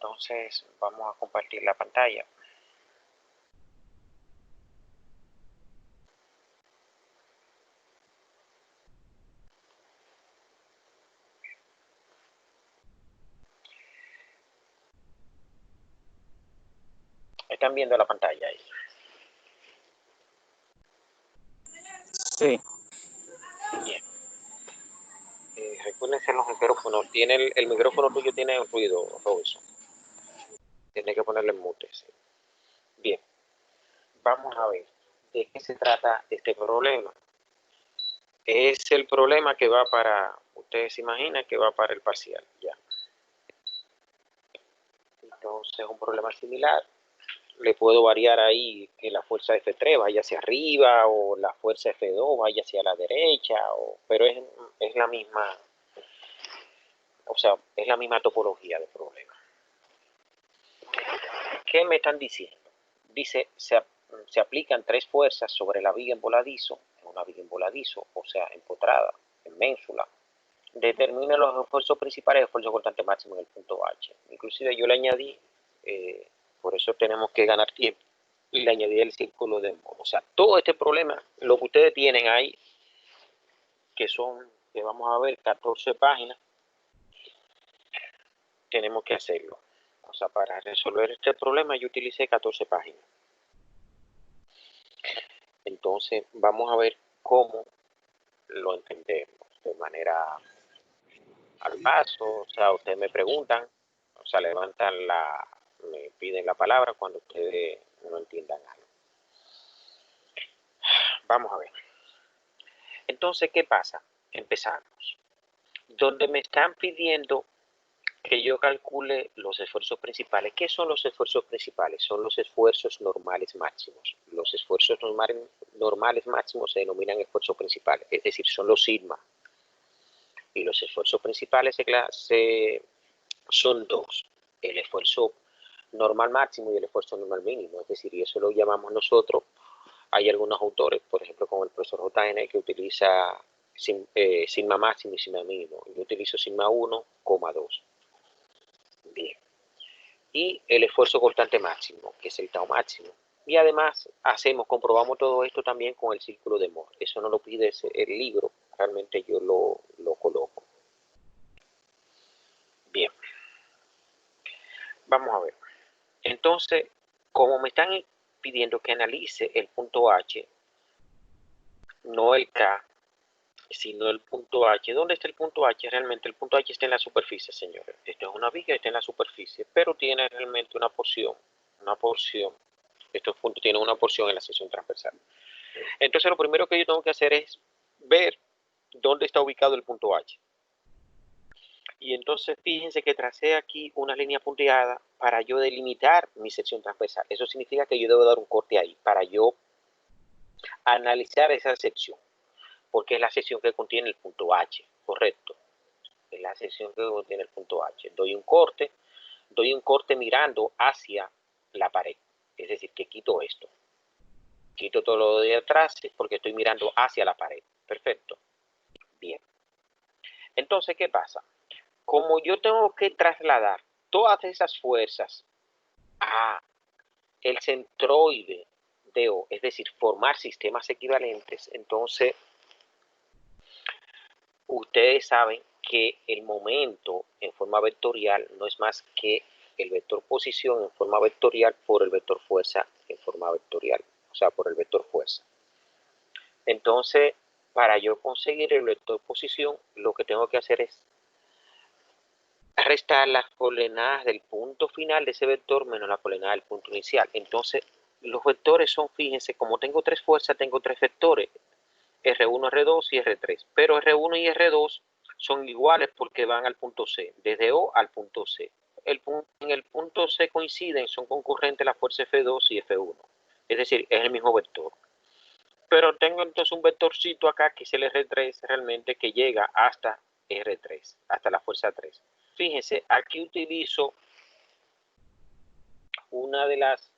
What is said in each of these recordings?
Entonces vamos a compartir la pantalla. ¿Están viendo la pantalla ahí? Sí. Bien. Recuérdense los micrófonos. El micrófono tuyo tiene ruido, Robinson. Tiene que ponerle en mute. Sí. Bien. Vamos a ver de qué se trata este problema. Es el problema que va para, ustedes se imaginan que va para el parcial, ya. Entonces, un problema similar, le puedo variar ahí que la fuerza F3 vaya hacia arriba o la fuerza F2 vaya hacia la derecha, pero es la misma, o sea, es la misma topología del problema. ¿Qué me están diciendo? Dice, se aplican 3 fuerzas sobre la viga en voladizo, una viga en voladizo, o sea, empotrada, en ménsula. Determina los esfuerzos principales y el esfuerzo cortante máximo en el punto H. Inclusive yo le añadí, por eso tenemos que ganar tiempo, y le añadí el círculo de Mohr. O sea, todo este problema, lo que ustedes tienen ahí, que vamos a ver, 14 páginas, tenemos que hacerlo. O sea, para resolver este problema yo utilicé 14 páginas. Entonces, vamos a ver cómo lo entendemos de manera al paso. O sea, ustedes me preguntan, o sea, me piden la palabra cuando ustedes no entiendan algo. Vamos a ver. Entonces, ¿qué pasa? Empezamos. Donde me están pidiendo que yo calcule los esfuerzos principales. ¿Qué son los esfuerzos principales? Son los esfuerzos normales máximos. Los esfuerzos normales máximos se denominan esfuerzos principales, es decir, son los sigma. Y los esfuerzos principales son dos, el esfuerzo normal máximo y el esfuerzo normal mínimo, es decir, y eso lo llamamos nosotros, hay algunos autores, por ejemplo, como el profesor JN, que utiliza sigma máximo y sigma mínimo. Yo utilizo sigma 1,2. Bien. Y el esfuerzo constante máximo, que es el tau máximo. Y además comprobamos todo esto también con el círculo de Mohr. Eso no lo pide el libro, realmente yo lo coloco. Bien. Vamos a ver. Entonces, como me están pidiendo que analice el punto H, no el K, sino el punto H. ¿Dónde está el punto H? Realmente el punto H está en la superficie, señores. Esto es una viga, está en la superficie, pero tiene realmente una porción. Estos puntos tienen una porción en la sección transversal. Entonces, lo primero que yo tengo que hacer es ver dónde está ubicado el punto H. Y entonces fíjense que tracé aquí una línea punteada para yo delimitar mi sección transversal. Eso significa que yo debo dar un corte ahí para yo analizar esa sección, porque es la sección que contiene el punto H, correcto. Es la sección que contiene el punto H. Doy un corte mirando hacia la pared, es decir, que quito esto. Quito todo lo de atrás porque estoy mirando hacia la pared. Perfecto. Bien. Entonces, ¿qué pasa? Como yo tengo que trasladar todas esas fuerzas a el centroide de O, es decir, formar sistemas equivalentes, entonces ustedes saben que el momento en forma vectorial no es más que el vector posición en forma vectorial por el vector fuerza en forma vectorial, o sea, por el vector fuerza. Entonces, para yo conseguir el vector posición, lo que tengo que hacer es restar las coordenadas del punto final de ese vector menos la coordenada del punto inicial. Entonces, los vectores son, fíjense, como tengo 3 fuerzas, tengo 3 vectores, R1, R2 y R3. Pero R1 y R2 son iguales porque van al punto C, desde O al punto C. En el punto C coinciden, son concurrentes las fuerzas F2 y F1. Es decir, es el mismo vector. Pero tengo entonces un vectorcito acá que es el R3 realmente que llega hasta R3, hasta la fuerza 3. Fíjense, aquí utilizo una de las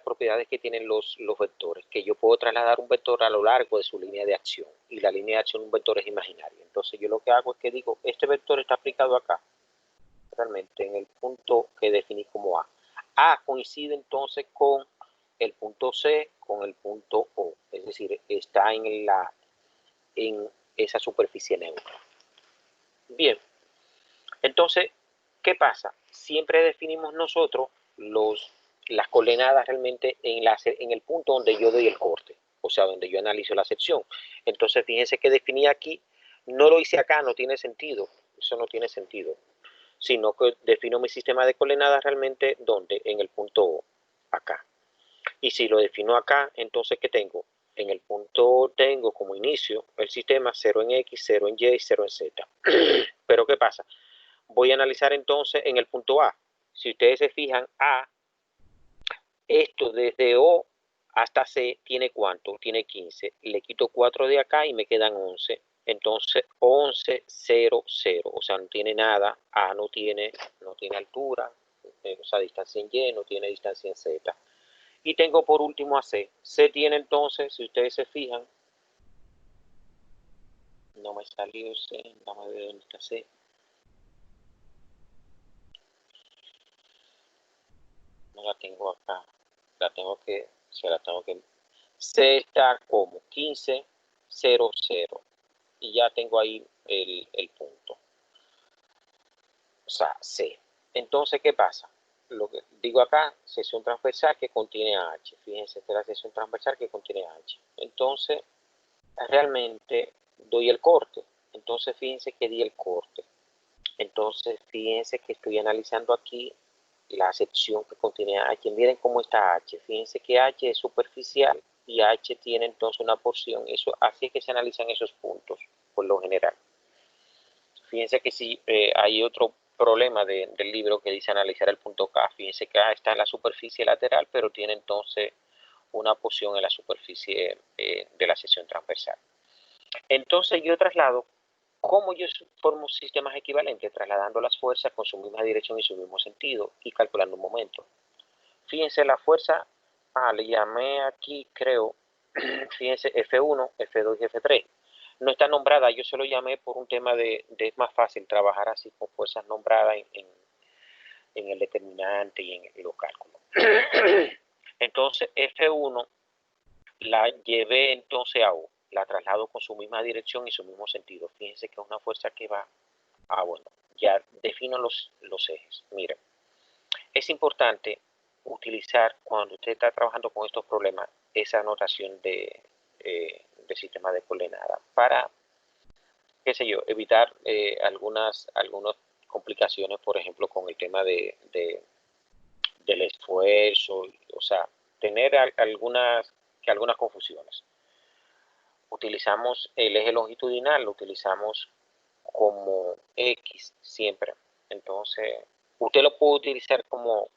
propiedades que tienen los vectores, que yo puedo trasladar un vector a lo largo de su línea de acción, y la línea de acción de un vector es imaginaria. Entonces yo lo que hago es que digo, este vector está aplicado acá, realmente en el punto que definí como A. A coincide entonces con el punto C, con el punto O, es decir, está en esa superficie neutra. Bien, entonces, ¿qué pasa? Siempre definimos nosotros las coordenadas realmente en el punto donde yo doy el corte, o sea, donde yo analizo la sección. Entonces, fíjense que definí aquí, no lo hice acá, no tiene sentido, eso no tiene sentido, sino que defino mi sistema de coordenadas realmente donde, en el punto O, acá. Y si lo defino acá, entonces, ¿qué tengo? En el punto tengo como inicio el sistema 0 en X, 0 en Y y 0 en Z. Pero ¿qué pasa? Voy a analizar entonces en el punto A. Si ustedes se fijan, A, esto desde O hasta C tiene ¿cuánto? Tiene 15. Le quito 4 de acá y me quedan 11. Entonces 11, 0, 0. O sea, no tiene nada. A no tiene altura. O sea, distancia en Y, no tiene distancia en Z. Y tengo por último a C. C tiene entonces, si ustedes se fijan, no me salió C, vamos a ver dónde está C. No la tengo acá, C está como 15, 0, 0. Y ya tengo ahí el punto. O sea, C. Entonces, ¿qué pasa? Lo que digo acá, sección transversal que contiene H. Fíjense, esta es la sección transversal que contiene H. Entonces, realmente doy el corte. Entonces, fíjense que di el corte. Entonces, fíjense que estoy analizando aquí la sección que contiene H. Miren cómo está H. Fíjense que H es superficial y H tiene entonces una porción. Así es que se analizan esos puntos, por lo general. Fíjense que si hay otro problema del libro que dice analizar el punto K. Fíjense que A está en la superficie lateral, pero tiene entonces una porción en la superficie de la sección transversal. Entonces yo traslado cómo yo formo sistemas equivalentes, trasladando las fuerzas con su misma dirección y su mismo sentido y calculando un momento. Fíjense la fuerza, le llamé aquí, creo, fíjense, F1, F2 y F3. No está nombrada, yo se lo llamé por un tema de es más fácil trabajar así con fuerzas nombradas en el determinante y en los cálculos. Entonces, F1 la llevé entonces a O, la traslado con su misma dirección y su mismo sentido. Fíjense que es una fuerza que va, bueno, ya defino los ejes. Miren, es importante utilizar cuando usted está trabajando con estos problemas esa notación de sistema de coordenadas para, qué sé yo, evitar algunas complicaciones, por ejemplo, con el tema del esfuerzo, o sea, tener algunas confusiones. Utilizamos el eje longitudinal, lo utilizamos como X siempre. Entonces, usted lo puede utilizar como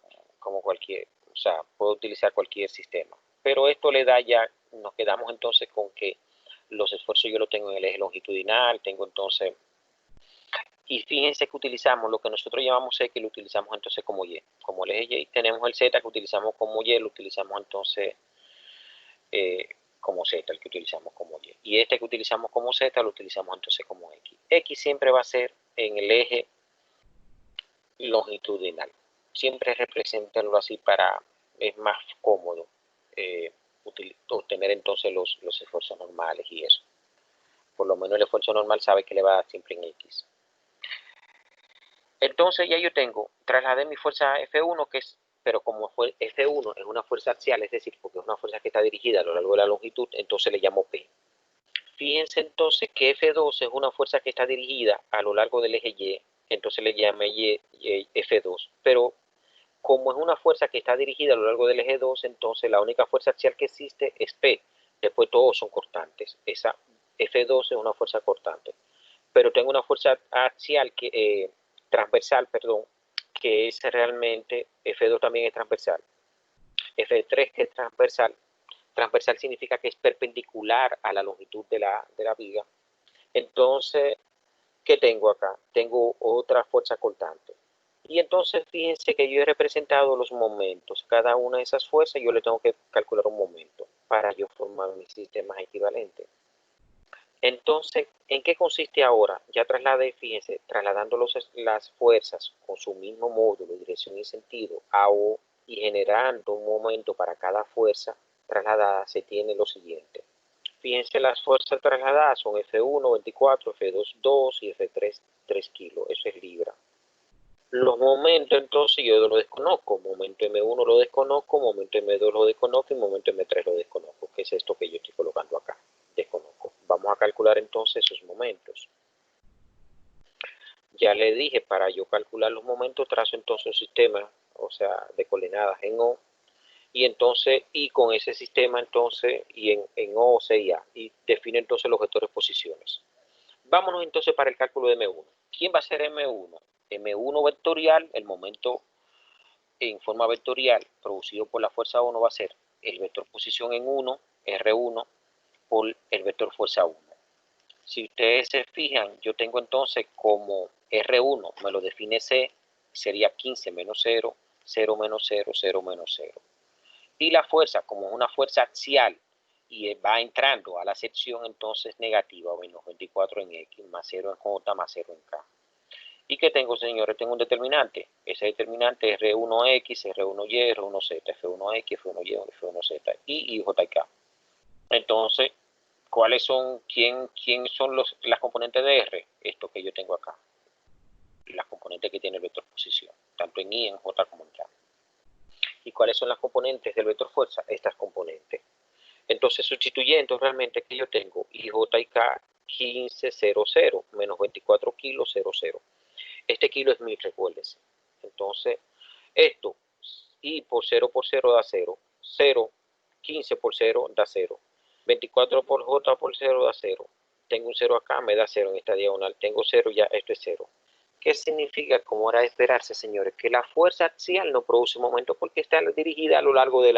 cualquier, o sea, puede utilizar cualquier sistema. Pero esto le da ya, nos quedamos entonces con que los esfuerzos yo lo tengo en el eje longitudinal, tengo entonces, y fíjense que utilizamos lo que nosotros llamamos X, lo utilizamos entonces como Y. Como el eje Y tenemos el Z que utilizamos como Y, lo utilizamos entonces como Z, el que utilizamos como Y. Y este que utilizamos como Z lo utilizamos entonces como X. X siempre va a ser en el eje longitudinal. Siempre representenlo así es más cómodo obtener entonces los esfuerzos normales y eso. Por lo menos el esfuerzo normal sabe que le va a dar siempre en X. Entonces ya yo trasladé mi fuerza F1, pero como F1 es una fuerza axial, es decir, porque es una fuerza que está dirigida a lo largo de la longitud, entonces le llamo P. Fíjense entonces que F2 es una fuerza que está dirigida a lo largo del eje Y, entonces le llamé F2, pero como es una fuerza que está dirigida a lo largo del eje 2, entonces la única fuerza axial que existe es P, después todos son cortantes, esa F2 es una fuerza cortante, pero tengo una fuerza axial transversal, que es realmente, F2 también es transversal, F3 que es transversal. Transversal significa que es perpendicular a la longitud de la viga. Entonces, ¿qué tengo acá? Tengo otra fuerza cortante. Y entonces fíjense que yo he representado los momentos. Cada una de esas fuerzas yo le tengo que calcular un momento para yo formar mis sistemas equivalentes. Entonces, ¿en qué consiste ahora? Ya trasladé, fíjense, trasladando las fuerzas con su mismo módulo, dirección y sentido a O y generando un momento para cada fuerza trasladada, se tiene lo siguiente. Fíjense, las fuerzas trasladadas son F1, 24, F2, 2 y F3, 3 kilos. Eso es libra. Los momentos, entonces, yo lo desconozco. Momento M1 lo desconozco, momento M2 lo desconozco y momento M3 lo desconozco, que es esto que yo estoy colocando acá. Desconozco. Vamos a calcular entonces esos momentos. Ya le dije, para yo calcular los momentos, trazo entonces un sistema, o sea, de coordenadas en O, y entonces, y con ese sistema entonces, y en O, C y A, y define entonces los vectores posiciones. Vámonos entonces para el cálculo de M1. ¿Quién va a ser M1? M1 vectorial, el momento en forma vectorial producido por la fuerza 1 va a ser el vector posición en 1, R1, por el vector fuerza 1. Si ustedes se fijan, yo tengo entonces como R1 me lo define C, sería 15 menos 0, 0 menos 0, 0 menos 0. Y la fuerza, como es una fuerza axial y va entrando a la sección, entonces negativa, menos 24 en X, más 0 en J, más 0 en K. ¿Y qué tengo, señores? Tengo un determinante. Ese determinante es R1X, R1Y, R1Z, F1X, F1Y, F1Z y JK. Entonces, ¿cuáles son, quién son las componentes de R? Esto que yo tengo acá. Las componentes que tiene el vector posición, tanto en I, en J como en K. ¿Y cuáles son las componentes del vector fuerza? Estas componentes. Entonces, sustituyendo realmente que yo tengo IJ y K 15, 0, 0, menos 24 kilos, 0, 0. Este kilo es 1000, recuérdense. Entonces, esto, I por 0 da 0. 0, 15 por 0 da 0. 24 por J por 0 da 0. Tengo un 0 acá, me da 0 en esta diagonal. Tengo 0, ya esto es 0. ¿Qué significa, como era de esperarse, señores? Que la fuerza axial no produce momento porque está dirigida a lo largo del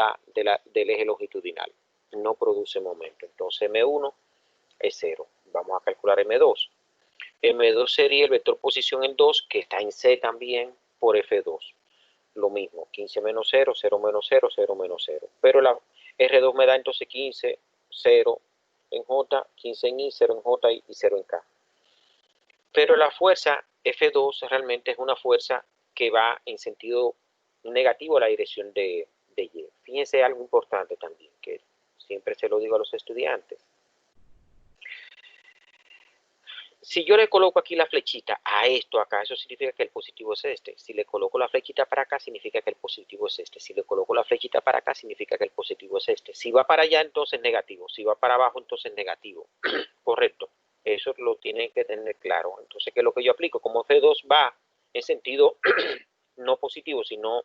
eje longitudinal. No produce momento. Entonces M1 es 0. Vamos a calcular M2. M2 sería el vector posición en 2, que está en C también, por F2. Lo mismo, 15 menos 0, 0 menos 0, 0 menos 0. Pero la R2 me da entonces 15, 0 en J, 15 en I, 0 en J y 0 en K. Pero la fuerza F2 realmente es una fuerza que va en sentido negativo a la dirección de Y. Fíjense algo importante también, que siempre se lo digo a los estudiantes. Si yo le coloco aquí la flechita a esto acá, eso significa que el positivo es este. Si le coloco la flechita para acá, significa que el positivo es este. Si le coloco la flechita para acá, significa que el positivo es este. Si va para allá, entonces negativo. Si va para abajo, entonces negativo. Correcto. Eso lo tienen que tener claro. Entonces, ¿qué es lo que yo aplico? Como F2 va en sentido no positivo, sino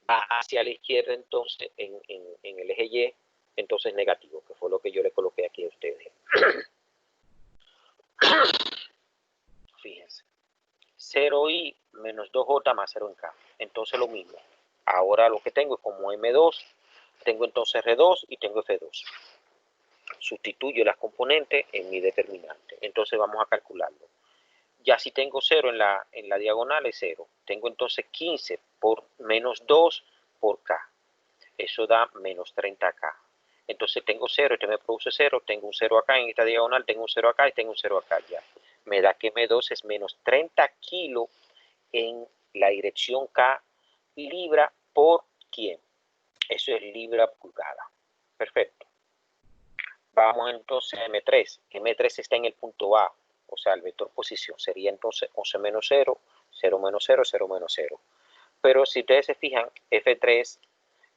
va hacia la izquierda, entonces en el eje Y, entonces negativo, que fue lo que yo le coloqué aquí a ustedes. Fíjense. 0i menos 2j más 0 en k. Entonces lo mismo. Ahora lo que tengo es como M2, tengo entonces R2 y tengo F2. Sustituyo las componentes en mi determinante. Entonces vamos a calcularlo. Ya si tengo 0 en la diagonal es 0. Tengo entonces 15 por menos 2 por k. Eso da menos 30k. Entonces tengo 0, este me produce 0, tengo un 0 acá en esta diagonal, tengo un 0 acá y tengo un 0 acá ya. Me da que M2 es menos 30 kilos en la dirección K, libra por quién. Eso es libra pulgada. Perfecto. Vamos entonces a M3. M3 está en el punto A, o sea, el vector posición. Sería entonces 11 menos 0, 0 menos 0, 0 menos 0. Pero si ustedes se fijan, F3,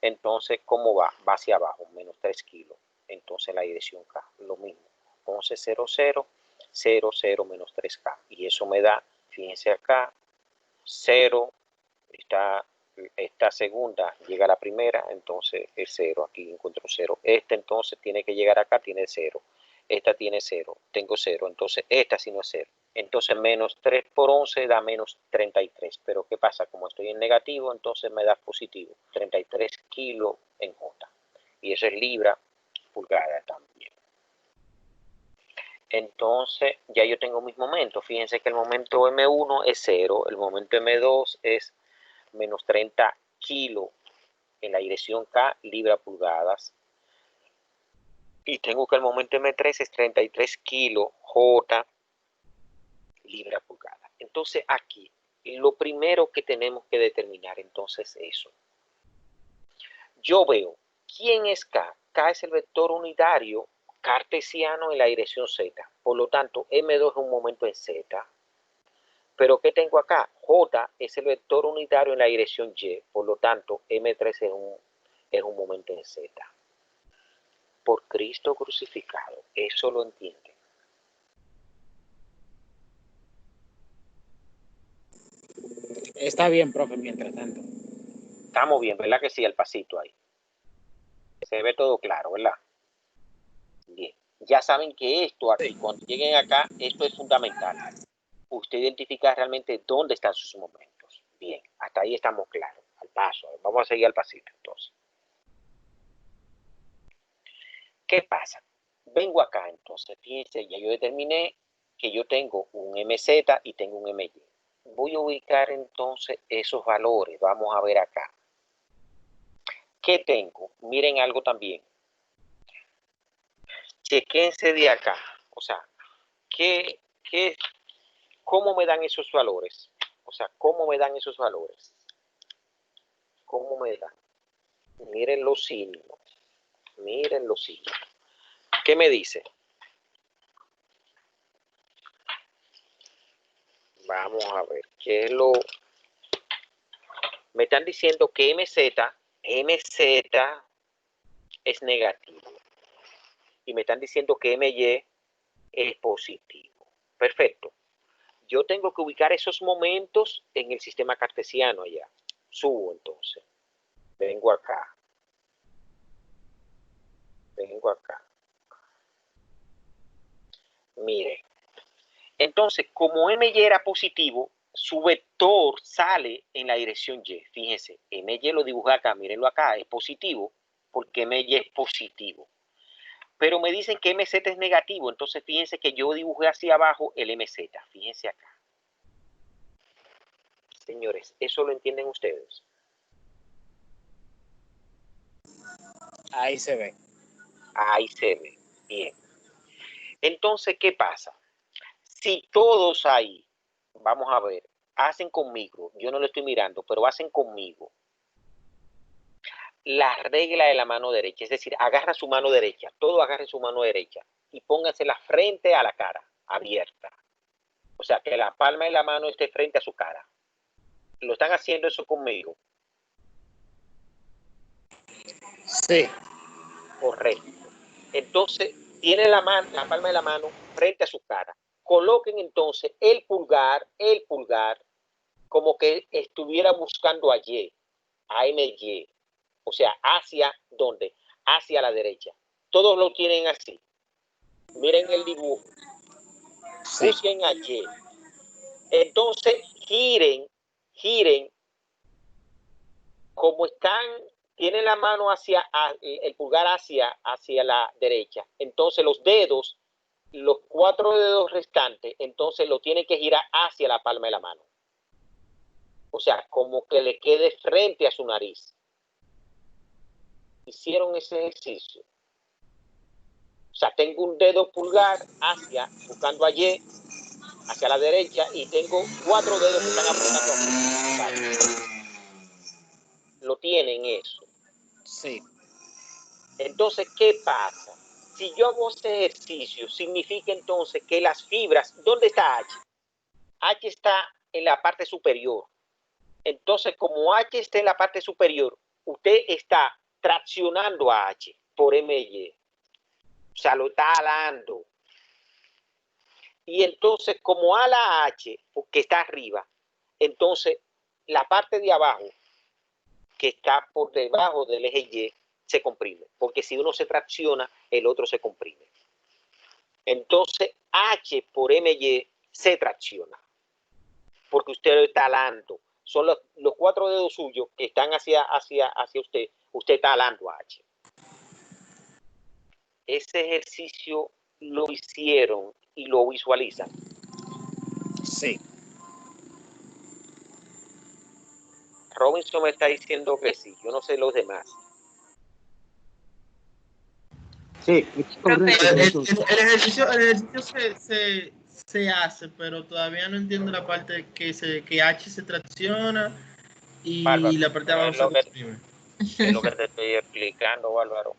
entonces, ¿cómo va? Va hacia abajo, menos 3 kilos. Entonces, la dirección K, lo mismo. 11, 0, 0, 0, 0, menos 3K. Y eso me da, fíjense acá, 0, esta segunda llega a la primera, entonces es 0, aquí encuentro 0. Esta entonces tiene que llegar acá, tiene 0. Esta tiene 0, tengo 0, entonces esta sí no es 0. Entonces menos 3 por 11 da menos 33. Pero ¿qué pasa? Como estoy en negativo, entonces me da positivo. 33 kilos en J. Y eso es libra pulgada también. Entonces ya yo tengo mis momentos. Fíjense que el momento M1 es 0, el momento M2 es menos 30 kilos en la dirección K, libra pulgadas. y tengo que el momento M3 es 33 kilos J libra pulgada. Entonces aquí, lo primero que tenemos que determinar entonces es eso. Yo veo, ¿quién es K? K es el vector unitario cartesiano en la dirección Z. Por lo tanto, M2 es un momento en Z. Pero ¿qué tengo acá? J es el vector unitario en la dirección Y. Por lo tanto, M3 es un momento en Z. Por Cristo crucificado. Eso lo entienden. Está bien, profe, mientras tanto. Estamos bien, ¿verdad que sí? El pasito ahí. Se ve todo claro, ¿verdad? Bien. Ya saben que esto aquí, cuando lleguen acá, esto es fundamental. Usted identifica realmente dónde están sus momentos. Bien, hasta ahí estamos claros. Al paso. Vamos a seguir al pasito entonces. ¿Qué pasa? Vengo acá entonces, fíjense, ya yo determiné que yo tengo un MZ y tengo un MY. Voy a ubicar entonces esos valores. Vamos a ver acá. ¿Qué tengo? Miren algo también. Chequense de acá. O sea, ¿cómo me dan esos valores? O sea, ¿cómo me dan esos valores? ¿Cómo me dan? Miren los signos. Miren los signos. ¿Qué me dice? Vamos a ver. ¿Qué es lo...? Me están diciendo que MZ es negativo. Y me están diciendo que MY es positivo. Perfecto. Yo tengo que ubicar esos momentos en el sistema cartesiano allá. Subo entonces. Vengo acá. Vengo acá. Miren. Entonces, como MY era positivo, su vector sale en la dirección Y. Fíjense, MY lo dibujé acá, mírenlo acá, es positivo, porque MY es positivo. Pero me dicen que MZ es negativo, entonces fíjense que yo dibujé hacia abajo el MZ. Fíjense acá. Señores, ¿eso lo entienden ustedes? Ahí se ve. Ahí se ve. Bien. Entonces, ¿qué pasa? Si todos ahí, vamos a ver, hacen conmigo, yo no lo estoy mirando, pero hacen conmigo la regla de la mano derecha, es decir, agarra su mano derecha, todo agarre su mano derecha y pónganse la frente a la cara, abierta. O sea, que la palma de la mano esté frente a su cara. ¿Lo están haciendo eso conmigo? Sí. Correcto. Entonces, tienen la palma de la mano frente a su cara. Coloquen entonces el pulgar, como que estuviera buscando a Y, a MY. O sea, ¿hacia dónde? Hacia la derecha. Todos lo tienen así. Miren el dibujo. Sí. Busquen a Y. Entonces, giren como están, tienen la mano hacia, el pulgar hacia la derecha. Entonces, los dedos, los 4 dedos restantes, entonces lo tienen que girar hacia la palma de la mano. O sea, como que le quede frente a su nariz. Hicieron ese ejercicio. O sea, tengo un dedo pulgar buscando a Y, hacia la derecha, y tengo 4 dedos que están apuntando a mí. Lo tienen eso. Sí. Entonces, ¿qué pasa? Si yo hago ese ejercicio, significa entonces que las fibras, ¿dónde está H? H está en la parte superior. Entonces, como H está en la parte superior, usted está traccionando a H por MY. O sea, lo está alando. Y entonces, como ala a H, que está arriba, entonces la parte de abajo, que está por debajo del eje Y, se comprime. Porque si uno se tracciona, el otro se comprime. Entonces, H por MY se tracciona. Porque usted lo está alando. Son los 4 dedos suyos que están hacia usted. Usted está alando a H. Ese ejercicio lo hicieron y lo visualizan. Sí. Robinson me está diciendo que sí. Yo no sé los demás. Sí, es correcto. El ejercicio se hace, pero todavía no entiendo la parte que H se tracciona y Bárbaro, la parte de pero abajo se comprime. es lo que te estoy explicando, Bárbaro.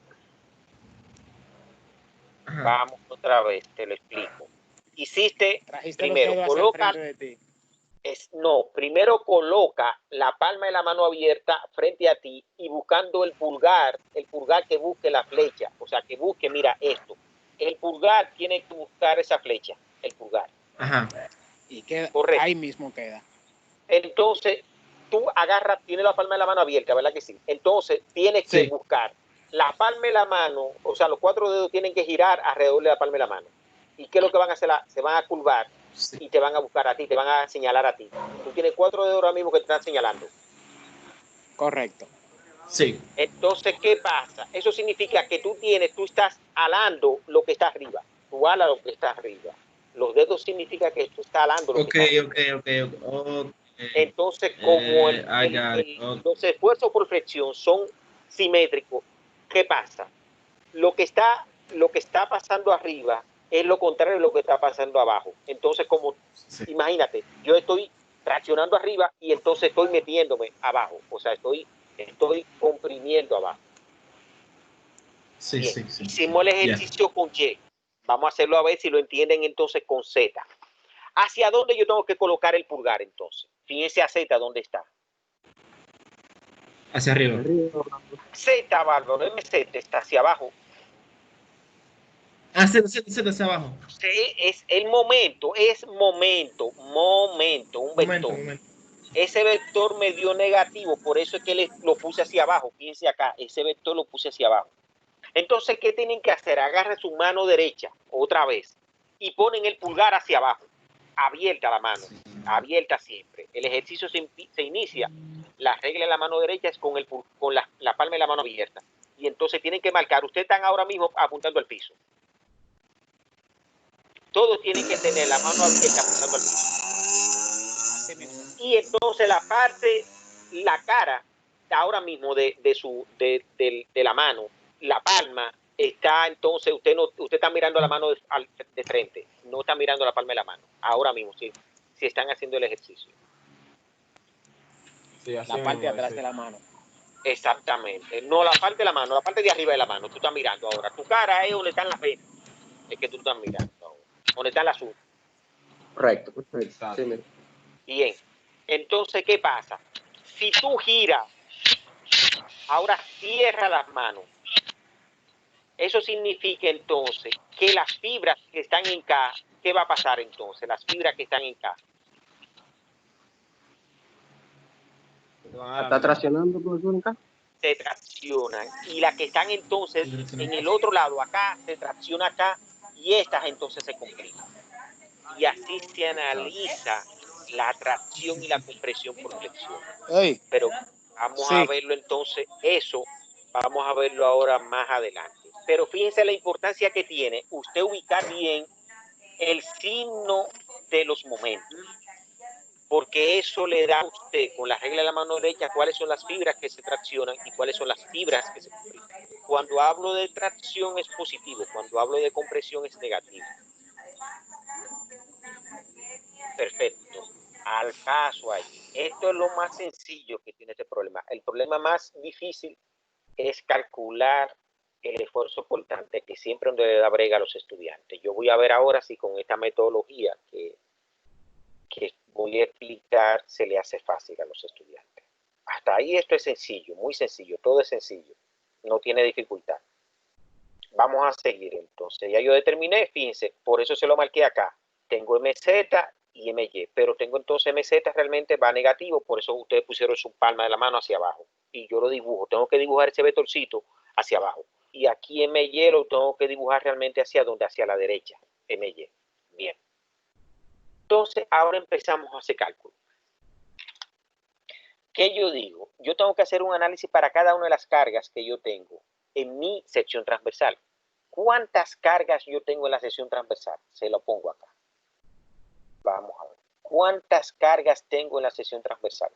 Ajá. Vamos otra vez, te lo explico. Hiciste, Trajiste primero, los dedos hacia el frente de ti. Primero coloca la palma de la mano abierta frente a ti y buscando el pulgar que busque la flecha, o sea, que busque, mira esto, el pulgar tiene que buscar esa flecha, el pulgar. Ajá. Y queda, correcto. ahí mismo queda. Entonces, tú agarras, tienes la palma de la mano abierta, ¿verdad que sí? Entonces, tienes que buscar la palma de la mano, o sea, los 4 dedos tienen que girar alrededor de la palma de la mano. ¿Y qué es lo que van a hacer? Se van a curvar y te van a buscar a ti, te van a señalar a ti. Tú tienes 4 dedos ahora mismo que te están señalando. Correcto. Sí. Entonces, ¿qué pasa? Eso significa que tú estás alando lo que está arriba. Tú alas lo que está arriba. Los dedos significa que tú estás alando lo que está arriba. Ok. Entonces, como los esfuerzos por flexión son simétricos, ¿qué pasa? Lo que está pasando arriba es lo contrario de lo que está pasando abajo. Entonces, imagínate, yo estoy traccionando arriba y entonces estoy metiéndome abajo. O sea, estoy comprimiendo abajo. Sí. Hicimos el ejercicio con Y. Vamos a hacerlo a ver si lo entienden entonces con Z. ¿Hacia dónde yo tengo que colocar el pulgar entonces? Fíjense a Z dónde está. Hacia arriba. Z, Bárbaro, MZ está hacia abajo. Z hacia abajo. Es el momento, un vector. Ese vector me dio negativo, por eso es que lo puse hacia abajo. Fíjense acá, ese vector lo puse hacia abajo. Entonces, ¿qué tienen que hacer? Agarren su mano derecha otra vez y ponen el pulgar hacia abajo. Abierta la mano, abierta siempre. El ejercicio se inicia. La regla de la mano derecha es con la palma de la mano abierta. Y entonces tienen que marcar. Ustedes están ahora mismo apuntando al piso. Todos tienen que tener la mano abierta apuntando al piso. Y entonces la cara, ahora mismo de la mano, la palma, está entonces, usted está mirando la mano de frente, no está mirando la palma de la mano, ahora mismo, si están haciendo el ejercicio. Sí, la parte de atrás de la mano. Exactamente, no la parte de la mano, la parte de arriba de la mano, tú estás mirando ahora. Tu cara es donde están las venas, es que tú estás mirando ahora, donde está el azul. Correcto. Sí, bien, entonces, ¿qué pasa? Si tú giras, ahora cierra las manos. Eso significa entonces que las fibras que están en K, ¿qué va a pasar entonces? Las fibras que están en K. ¿Está traccionando, profesor, acá? Se traccionan. Y las que están entonces en el otro lado, acá, se tracciona acá y estas entonces se comprimen. Y así se analiza la tracción y la compresión por flexión. Pero vamos a verlo entonces, vamos a verlo ahora más adelante. Pero fíjense la importancia que tiene usted ubicar bien el signo de los momentos, porque eso le da a usted con la regla de la mano derecha cuáles son las fibras que se traccionan y cuáles son las fibras que se comprimen. Cuando hablo de tracción es positivo, cuando hablo de compresión es negativo. Perfecto. Al caso ahí. Esto es lo más sencillo que tiene este problema. El problema más difícil es calcular el esfuerzo cortante, que siempre donde le da brega a los estudiantes. Yo voy a ver ahora si con esta metodología que voy a explicar se le hace fácil a los estudiantes. Hasta ahí esto es sencillo, muy sencillo, todo es sencillo, no tiene dificultad. Vamos a seguir entonces. Ya yo determiné, fíjense, por eso se lo marqué acá. Tengo MZ y MY, pero tengo entonces MZ realmente va negativo, por eso ustedes pusieron su palma de la mano hacia abajo. Y yo lo dibujo, tengo que dibujar ese vectorcito hacia abajo. Y aquí MY lo tengo que dibujar realmente hacia donde, hacia la derecha, MY. Bien. Entonces, ahora empezamos a hacer cálculo. ¿Qué yo digo? Yo tengo que hacer un análisis para cada una de las cargas que yo tengo en mi sección transversal. ¿Cuántas cargas yo tengo en la sección transversal? Se lo pongo acá. Vamos a ver. ¿Cuántas cargas tengo en la sección transversal?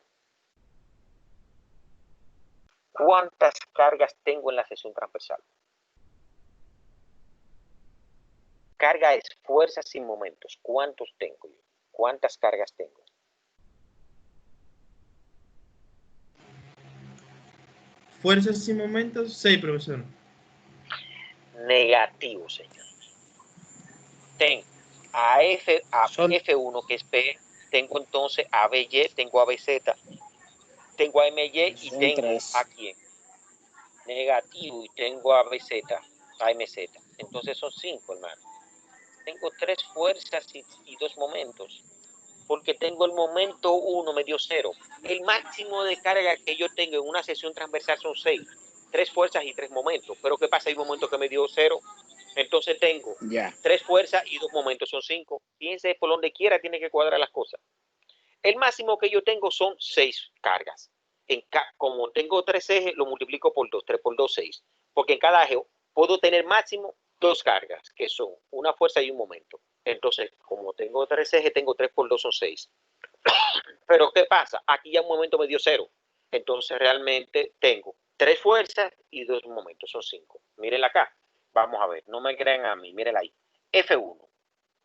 ¿Cuántas cargas tengo en la sección transversal? Carga es fuerza sin momentos. ¿Cuántos tengo yo? ¿Cuántas cargas tengo? Fuerzas sin momentos, 6, profesor. Negativo, señor. Tengo a F1, que es P, tengo entonces a BY, tengo a BZ, tengo a MY y Son tengo tres. a quién. Negativo y tengo a BZ, a MZ. Entonces son 5, hermano. Tengo 3 fuerzas y 2 momentos. Porque tengo el momento 1 me dio 0. El máximo de carga que yo tengo en una sección transversal son 6. 3 fuerzas y 3 momentos. Pero ¿qué pasa? Hay un momento que me dio 0. Entonces tengo 3 fuerzas y 2 momentos, son 5. Fíjense, por donde quiera tiene que cuadrar las cosas. El máximo que yo tengo son 6 cargas. Como tengo 3 ejes, lo multiplico por 2. 3 por 2, 6. Porque en cada eje puedo tener máximo 2 cargas, que son una fuerza y un momento. Entonces, como tengo 3 ejes, tengo 3 por 2 son 6. Pero ¿qué pasa? Aquí ya un momento me dio 0. Entonces realmente tengo 3 fuerzas y 2 momentos, son 5. Mírenla acá. Vamos a ver, no me crean a mí, mírenla ahí. F1,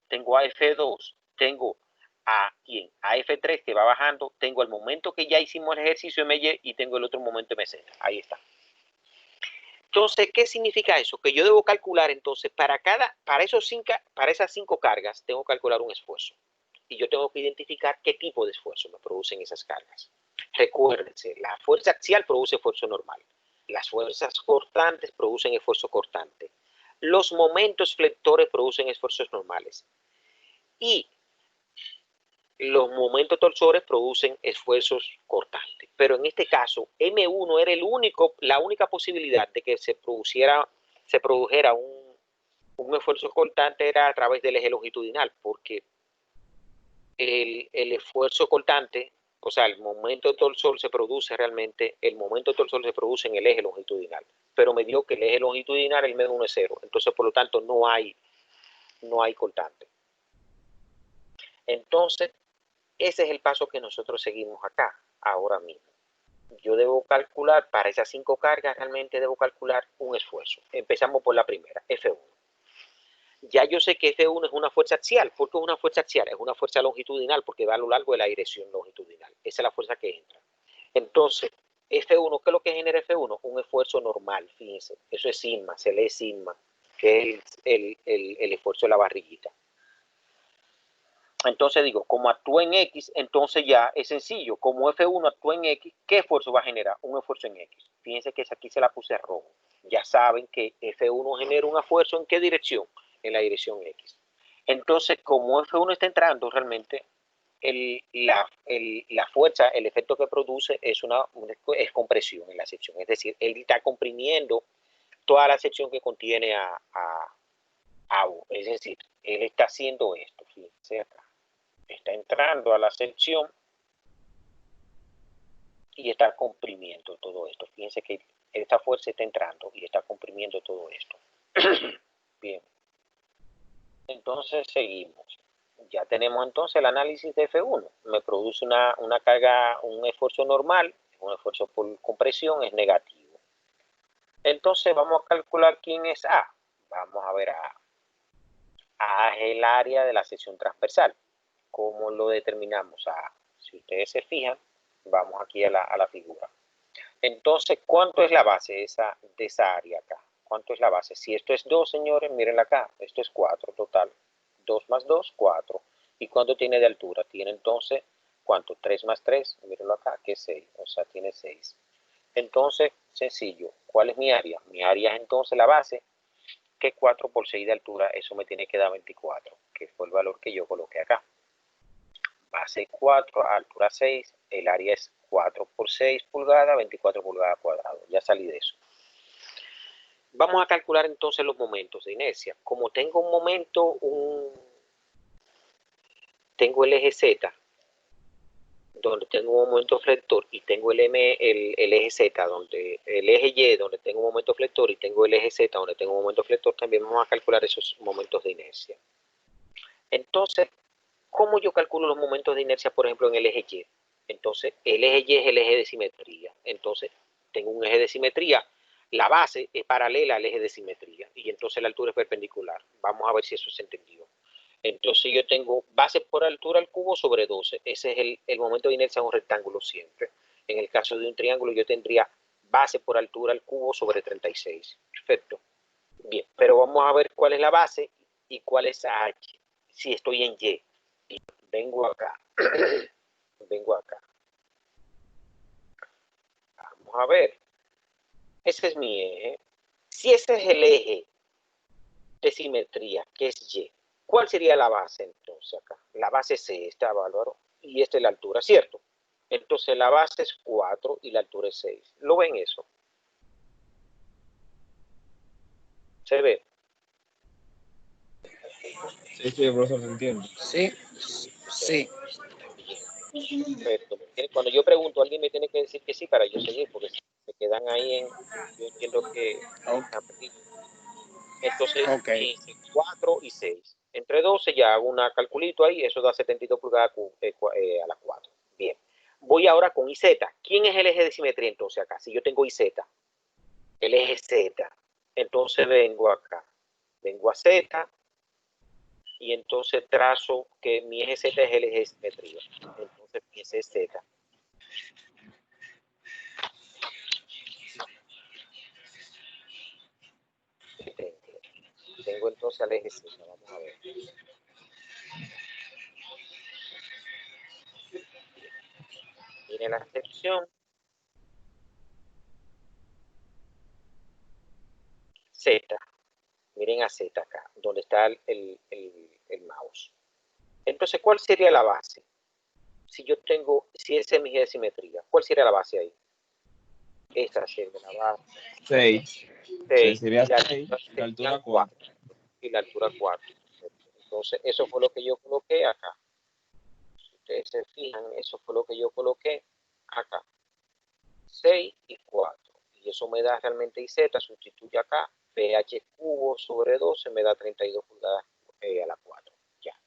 tengo a F2, tengo a ¿quién? A F3 que va bajando, tengo el momento que ya hicimos el ejercicio MY y tengo el otro momento MZ. Ahí está. Entonces, ¿qué significa eso? Que yo debo calcular entonces para esas 5 cargas, tengo que calcular un esfuerzo. Y yo tengo que identificar qué tipo de esfuerzo me producen esas cargas. Recuérdense, la fuerza axial produce esfuerzo normal. Las fuerzas cortantes producen esfuerzo cortante. Los momentos flectores producen esfuerzos normales. Y los momentos torsores producen esfuerzos cortantes. Pero en este caso, M1 era la única posibilidad de que se produjera un esfuerzo cortante era a través del eje longitudinal, porque el esfuerzo cortante, o sea, el momento torsor se produce realmente, el momento torsor se produce en el eje longitudinal, pero me dio que el eje longitudinal, el menos 1 es 0, entonces por lo tanto no hay cortante. Entonces, ese es el paso que nosotros seguimos acá, ahora mismo. Yo debo calcular, para esas 5 cargas, realmente debo calcular un esfuerzo. Empezamos por la primera, F1. Ya yo sé que F1 es una fuerza axial. ¿Por qué es una fuerza axial? Es una fuerza longitudinal porque va a lo largo de la dirección longitudinal. Esa es la fuerza que entra. Entonces, F1, ¿qué es lo que genera F1? Un esfuerzo normal, fíjense. Eso es sigma, se lee sigma, que es el esfuerzo de la barriguita. Entonces digo, como actúa en X, entonces ya es sencillo. Como F1 actúa en X, ¿qué esfuerzo va a generar? Un esfuerzo en X. Fíjense que aquí se la puse rojo. Ya saben que F1 genera un esfuerzo ¿en qué dirección? En la dirección X. Entonces, como F1 está entrando, realmente la fuerza, el efecto que produce es compresión en la sección. Es decir, él está comprimiendo toda la sección que contiene a O. Es decir, él está haciendo esto. Fíjense acá. Está entrando a la sección y está comprimiendo todo esto. Fíjense que esta fuerza está entrando y está comprimiendo todo esto. Bien. Entonces seguimos. Ya tenemos entonces el análisis de F1. Me produce una carga, un esfuerzo normal, un esfuerzo por compresión es negativo. Entonces vamos a calcular quién es A. Vamos a ver a A. A es el área de la sección transversal. ¿Cómo lo determinamos a A? Si ustedes se fijan, vamos aquí a la figura. Entonces, ¿cuánto es la base de esa área acá? ¿Cuánto es la base? Si esto es 2, señores, mírenla acá. Esto es 4 total. 2 más 2, 4. ¿Y cuánto tiene de altura? Tiene entonces, ¿cuánto? 3 más 3, mírenlo acá, que es 6. O sea, tiene 6. Entonces, sencillo. ¿Cuál es mi área? Mi área es entonces la base, que 4 por 6 de altura, eso me tiene que dar 24, que fue el valor que yo coloqué acá. Base 4, altura 6, el área es 4 por 6 pulgadas, 24 pulgadas cuadradas. Ya salí de eso. Vamos a calcular entonces los momentos de inercia. Como tengo un momento, tengo el eje Z, donde tengo un momento flector, y tengo el eje Z, donde el eje Y, donde tengo un momento flector, y tengo el eje Z, donde tengo un momento flector, también vamos a calcular esos momentos de inercia. Entonces, ¿cómo yo calculo los momentos de inercia, por ejemplo, en el eje Y? Entonces, el eje Y es el eje de simetría. Entonces, tengo un eje de simetría. la base es paralela al eje de simetría y entonces la altura es perpendicular. Vamos a ver si eso se entendió. Entonces yo tengo base por altura al cubo sobre 12. Ese es el momento de inercia de un rectángulo siempre. En el caso de un triángulo yo tendría base por altura al cubo sobre 36. Perfecto. Bien, pero vamos a ver cuál es la base y cuál es H. Si estoy en Y. Y vengo acá. Vengo acá. Vamos a ver. Ese es mi eje. Si ese es el eje de simetría, que es Y, ¿cuál sería la base entonces acá? La base C, está bárbaro, y esta es la altura, ¿cierto? Entonces la base es 4 y la altura es 6. ¿Lo ven eso? ¿Se ve? Sí, profesor, se entiende. Sí, sí. Perfecto. Cuando yo pregunto, alguien me tiene que decir que sí para yo seguir, porque si se quedan ahí en... Yo entiendo que... Entonces, Ok. 4 y 6. Entre 12 ya hago una calculito ahí, eso da 72 pulgadas a la 4. Bien. Voy ahora con IZ. ¿Quién es el eje de simetría entonces acá? Si yo tengo IZ, el eje Z, entonces vengo acá. Vengo a Z y entonces trazo que mi eje Z es el eje de simetría. Entonces mi eje es Z. Tengo entonces al eje Z. Vamos a ver. Miren la sección. Z. Miren a Z acá, donde está el mouse. Entonces, ¿cuál sería la base? Si yo tengo, si ese es mi eje de simetría, ¿cuál sería la base ahí? Esta sería la base. 6. 6 Sería y la 6 y la altura 4. Y la altura 4. Entonces, eso fue lo que yo coloqué acá. Si ustedes se fijan, eso fue lo que yo coloqué acá. 6 y 4. Y eso me da realmente IZ, sustituye acá. PH cubo sobre 12 me da 32 pulgadas a la 4. Ya.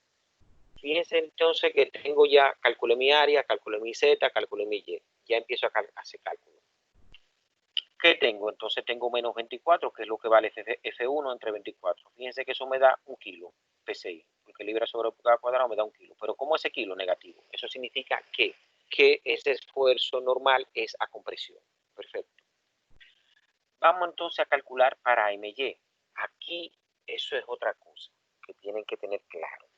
Fíjense entonces que tengo ya, calculé mi área, calculé mi Z, calculé mi Y. Ya empiezo a hacer cálculo. ¿Qué tengo? Entonces tengo menos 24, que es lo que vale F1 entre 24. Fíjense que eso me da 1 kilo PCI, porque libra sobre pulgada cuadrada me da 1 kilo. Pero ¿cómo ese kilo negativo? Eso significa que ese esfuerzo normal es a compresión. Perfecto. Vamos entonces a calcular para MY. Aquí eso es otra cosa que tienen que tener claro.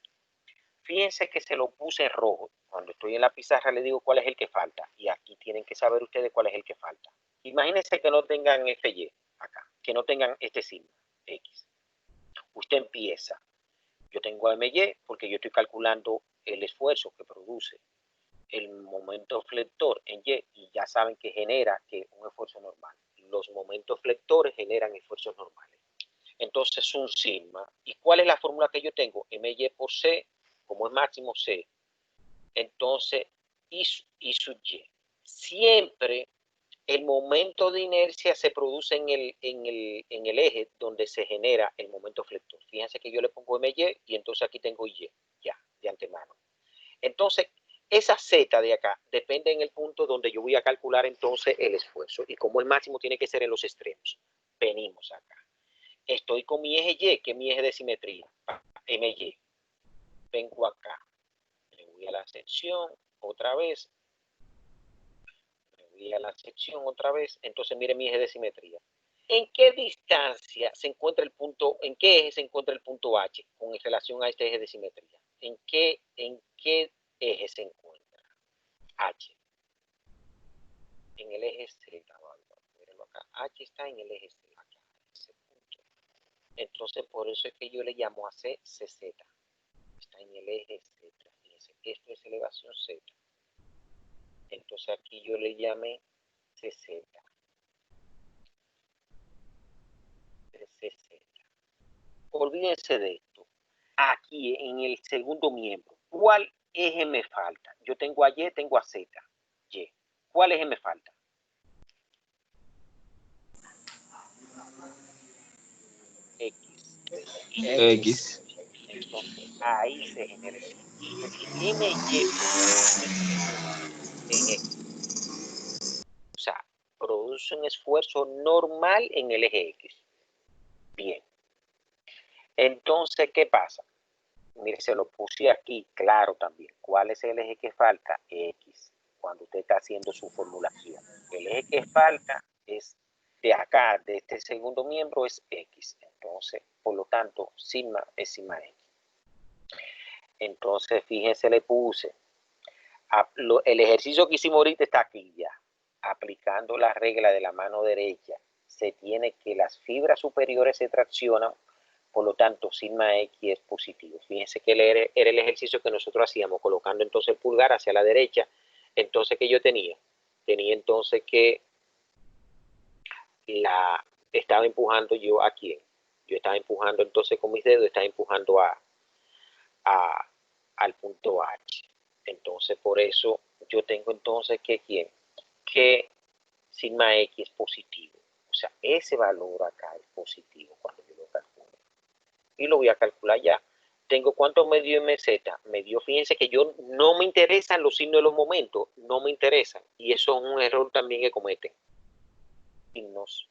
Fíjense que se lo puse en rojo. Cuando estoy en la pizarra le digo cuál es el que falta. Y aquí tienen que saber ustedes cuál es el que falta. Imagínense que no tengan este Y acá, que no tengan este signo X. Usted empieza. Yo tengo MY porque yo estoy calculando el esfuerzo que produce el momento flector en Y ya saben que genera un esfuerzo normal. Los momentos flectores generan esfuerzos normales. Entonces es un sigma. ¿Y cuál es la fórmula que yo tengo? MY por C, como es máximo C. Entonces, I sub Y. Siempre el momento de inercia se produce en el eje donde se genera el momento flector. Fíjense que yo le pongo MY y entonces aquí tengo Y, ya, de antemano. Entonces, esa Z de acá depende en el punto donde yo voy a calcular entonces el esfuerzo. Y como el máximo tiene que ser en los extremos. Venimos acá. Estoy con mi eje Y, que es mi eje de simetría, MY. Vengo acá. Me voy a la sección otra vez. Me voy a la sección otra vez. Entonces, miren mi eje de simetría. ¿En qué distancia se encuentra el punto, en qué eje se encuentra el punto H con relación a este eje de simetría? ¿En qué eje se encuentra H? En el eje Z. Mírenlo acá. H está en el eje Z. Acá, ese punto. Entonces, por eso es que yo le llamo a C CZ. Está en el eje Z. Fíjense, esto es elevación Z. Entonces, aquí yo le llamé CZ. CZ. Olvídense de esto. Aquí en el segundo miembro, ¿cuál eje me falta? Yo tengo a Y, tengo a Z. Y. ¿Cuál eje me falta? X. X. Entonces, ahí se genera el eje. Entonces, MY en X. O sea, produce produce un esfuerzo normal en el eje X. Bien. Entonces, ¿qué pasa? Mire, se lo puse aquí claro también. ¿Cuál es el eje que falta? X, cuando usted está haciendo su formulación. El eje que falta es de acá, de este segundo miembro, es X. Entonces, por lo tanto, sigma es sigma X. Entonces, fíjense, le puse. El ejercicio que hicimos ahorita está aquí ya. Aplicando la regla de la mano derecha, se tiene que las fibras superiores se traccionan, por lo tanto, sigma X es positivo. Fíjense que era el ejercicio que nosotros hacíamos, colocando entonces el pulgar hacia la derecha. Entonces, ¿qué yo tenía? Tenía entonces que estaba empujando yo a quién. Yo estaba empujando entonces con mis dedos, estaba empujando al punto H. Entonces, por eso yo tengo entonces que quién, que sigma X es positivo. O sea, ese valor acá es positivo cuando yo lo calculo. Y lo voy a calcular ya. Tengo cuánto me dio MZ. Me dio, fíjense que yo no me interesan los signos de los momentos, no me interesan. Y eso es un error también que cometen.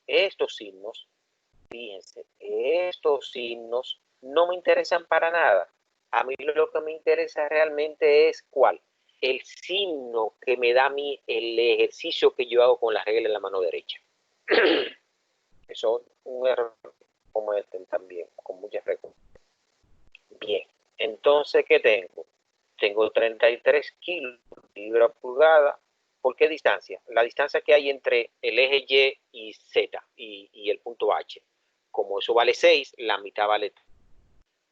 Estos signos, fíjense, estos signos no me interesan para nada. A mí lo que me interesa realmente es ¿cuál? El signo que me da a mí el ejercicio que yo hago con la regla en la mano derecha. Eso es un error como este también, con muchas reglas. Bien, entonces, ¿qué tengo? Tengo 33 kilos libra pulgada. ¿Por qué distancia? La distancia que hay entre el eje Y y Z y el punto H. Como eso vale 6, la mitad vale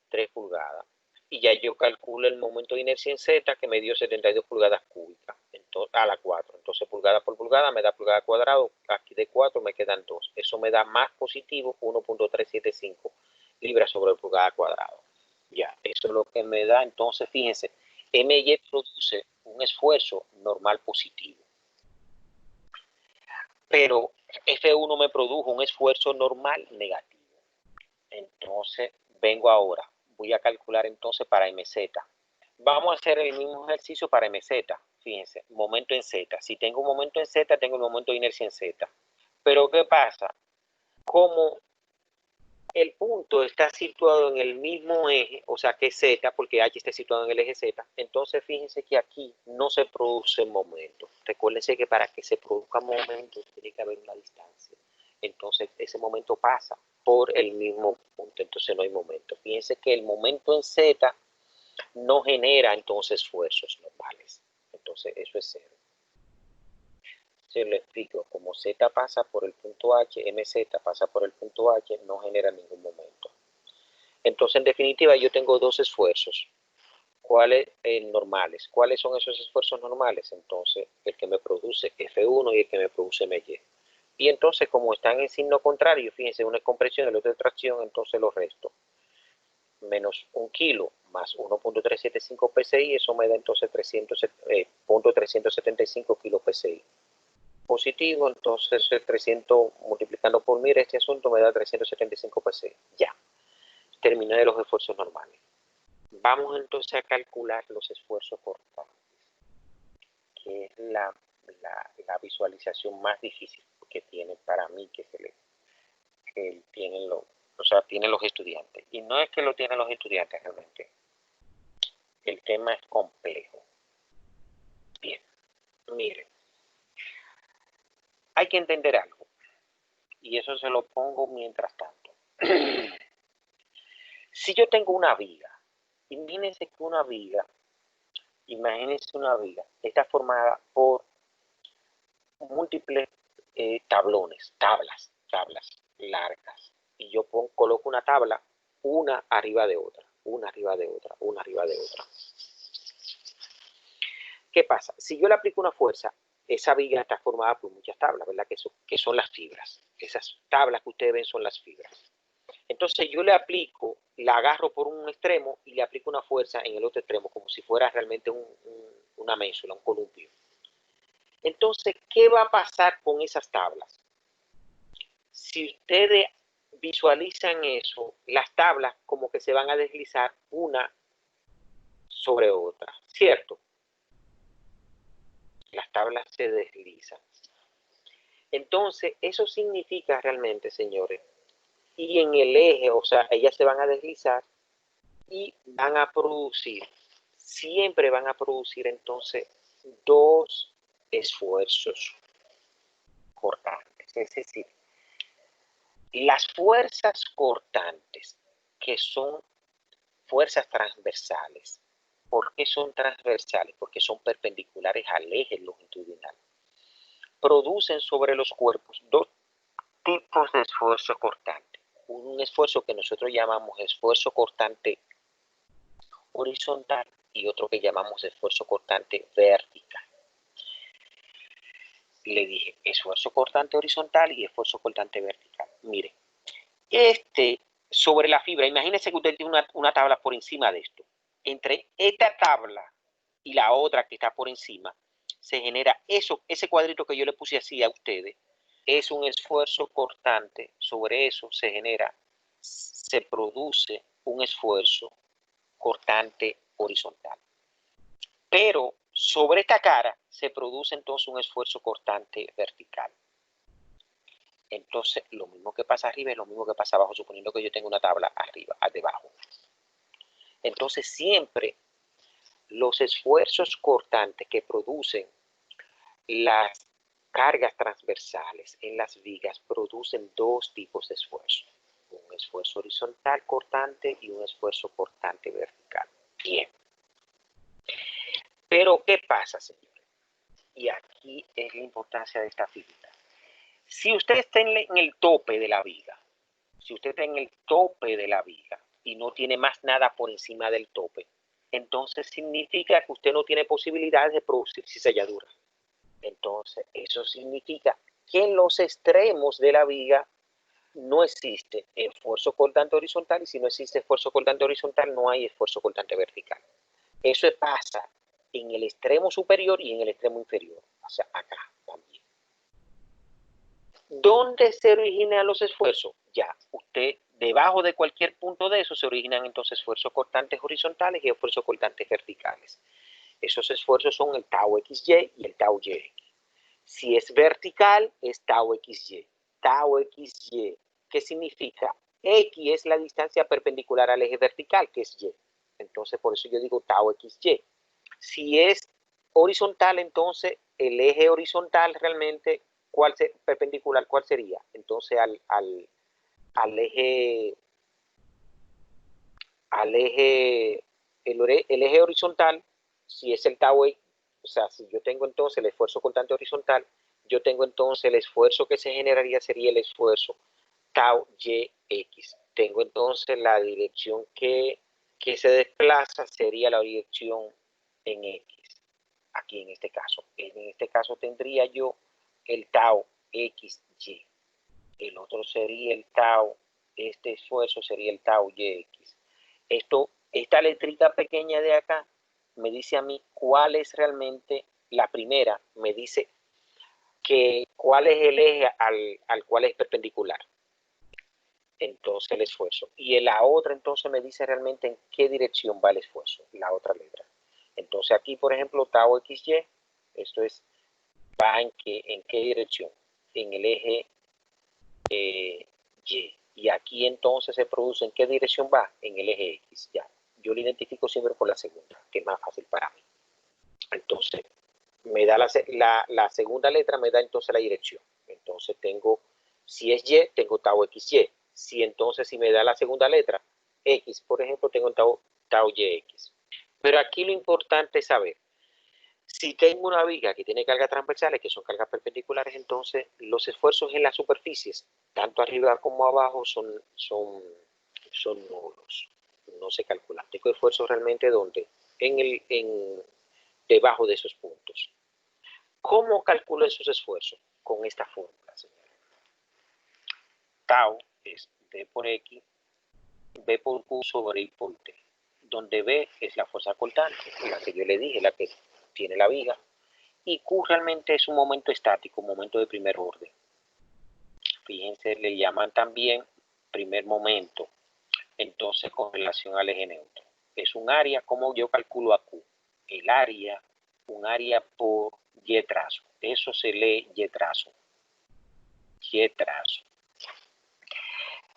3 pulgadas. Y ya yo calculo el momento de inercia en Z, que me dio 72 pulgadas cúbicas a la 4. Entonces, pulgada por pulgada me da pulgada cuadrado. Aquí de 4 me quedan 2. Eso me da más positivo, 1.375 libras sobre pulgada cuadrado. Ya, eso es lo que me da. Entonces, fíjense, MY produce un esfuerzo normal positivo. Pero F1 me produjo un esfuerzo normal negativo. Entonces, vengo ahora. Voy a calcular entonces para MZ. Vamos a hacer el mismo ejercicio para MZ. Fíjense, momento en Z. Si tengo un momento en Z, tengo el momento de inercia en Z. Pero, ¿qué pasa? Como el punto está situado en el mismo eje, o sea que Z, porque H está situado en el eje Z, entonces fíjense que aquí no se produce momento. Recuérdense que para que se produzca momento tiene que haber una distancia. Entonces ese momento pasa por el mismo punto, entonces no hay momento. Fíjense que el momento en Z no genera entonces esfuerzos normales. Entonces eso es cero. Se lo explico, como Z pasa por el punto H, MZ pasa por el punto H, no genera ningún momento. Entonces, en definitiva, yo tengo dos esfuerzos. ¿Cuáles normales? ¿Cuáles son esos esfuerzos normales? Entonces, el que me produce F1 y el que me produce MY. Y entonces, como están en signo contrario, fíjense, uno es compresión y el otro es tracción, entonces lo resto. Menos 1 kilo más 1.375 PSI, eso me da entonces 300.375 kilos PSI. Positivo, entonces el 300 multiplicando por 1000 este asunto me da 375 PSI. Ya, terminé de los esfuerzos normales. Vamos entonces a calcular los esfuerzos cortantes, que es la visualización más difícil que tienen para mí, que tienen los estudiantes. Y no es que lo tienen los estudiantes realmente. El tema es complejo. Bien, miren. Hay que entender algo, y eso se lo pongo mientras tanto. Si yo tengo una viga, imagínense una viga está formada por múltiples tablas largas, y yo coloco una tabla, una arriba de otra, una arriba de otra, una arriba de otra. ¿Qué pasa? Si yo le aplico una fuerza, esa viga está formada por muchas tablas, ¿verdad? Que son las fibras. Esas tablas que ustedes ven son las fibras. Entonces yo le aplico, la agarro por un extremo y le aplico una fuerza en el otro extremo, como si fuera realmente una ménsula, un columpio. Entonces, ¿qué va a pasar con esas tablas? Si ustedes visualizan eso, las tablas como que se van a deslizar una sobre otra, ¿cierto? Las tablas se deslizan. Entonces, eso significa realmente, señores, y en el eje, o sea, ellas se van a deslizar y van a producir, siempre van a producir entonces dos esfuerzos cortantes. Es decir, las fuerzas cortantes, que son fuerzas transversales. ¿Por qué son transversales? Porque son perpendiculares al eje longitudinal. Producen sobre los cuerpos dos tipos de esfuerzo cortante. Un esfuerzo que nosotros llamamos esfuerzo cortante horizontal y otro que llamamos esfuerzo cortante vertical. Le dije esfuerzo cortante horizontal y esfuerzo cortante vertical. Mire, sobre la fibra, imagínense que usted tiene una tabla por encima de esto. Entre esta tabla y la otra que está por encima, se genera ese cuadrito que yo le puse así a ustedes, es un esfuerzo cortante. Sobre eso se produce un esfuerzo cortante horizontal. Pero sobre esta cara se produce entonces un esfuerzo cortante vertical. Entonces, lo mismo que pasa arriba es lo mismo que pasa abajo, suponiendo que yo tengo una tabla arriba, debajo. Entonces, siempre los esfuerzos cortantes que producen las cargas transversales en las vigas producen dos tipos de esfuerzo. Un esfuerzo horizontal cortante y un esfuerzo cortante vertical. Bien. Pero, ¿qué pasa, señores? Y aquí es la importancia de esta figura. Si usted está en el tope de la viga, y no tiene más nada por encima del tope, entonces significa que usted no tiene posibilidades de producir cizalladura. Entonces, eso significa que en los extremos de la viga no existe esfuerzo cortante horizontal, y si no existe esfuerzo cortante horizontal, no hay esfuerzo cortante vertical. Eso pasa en el extremo superior y en el extremo inferior, o sea, acá también. ¿Dónde se originan los esfuerzos? Ya, usted, debajo de cualquier punto de eso, se originan entonces esfuerzos cortantes horizontales y esfuerzos cortantes verticales. Esos esfuerzos son el tau XY y el tau YX. Si es vertical, es tau XY. Tau XY, ¿qué significa? X es la distancia perpendicular al eje vertical, que es Y. Entonces, por eso yo digo tau XY. Si es horizontal, entonces el eje horizontal realmente, perpendicular, ¿cuál sería? Entonces al eje, el eje horizontal, si es el tau, o sea, si yo tengo entonces el esfuerzo cortante horizontal, yo tengo entonces el esfuerzo que se generaría sería el esfuerzo tau YX. Tengo entonces la dirección que se desplaza sería la dirección en X. Aquí en este caso. En este caso tendría yo el tau XY. El otro sería el tau, este esfuerzo sería el tau YX. Esta letrita pequeña de acá me dice a mí cuál es realmente la primera, me dice que cuál es el eje al cual es perpendicular. Entonces el esfuerzo. Y en la otra entonces me dice realmente en qué dirección va el esfuerzo, la otra letra. Entonces aquí, por ejemplo, tau XY, esto es, va en qué dirección, en el eje Y. Y aquí entonces se produce en qué dirección va, en el eje X. Ya, yo lo identifico siempre por la segunda, que es más fácil para mí. Entonces, me da la segunda letra, me da entonces la dirección. Entonces tengo, si es Y, tengo tau XY. Si me da la segunda letra, X, por ejemplo, tengo tau YX. Pero aquí lo importante es saber, si tengo una viga que tiene cargas transversales, que son cargas perpendiculares, entonces los esfuerzos en las superficies, tanto arriba como abajo, son nulos. No se calculan. Tengo esfuerzos realmente donde, debajo de esos puntos. ¿Cómo calculo esos esfuerzos? Con esta fórmula, señores. Tau es B por X, B por Q sobre I por T, donde B es la fuerza cortante, la que yo le dije, la que tiene la viga, y Q realmente es un momento estático, un momento de primer orden. Fíjense, le llaman también primer momento, entonces con relación al eje neutro. Es un área, como yo calculo a Q, el área, un área por Y trazo, eso se lee Y trazo. Y trazo.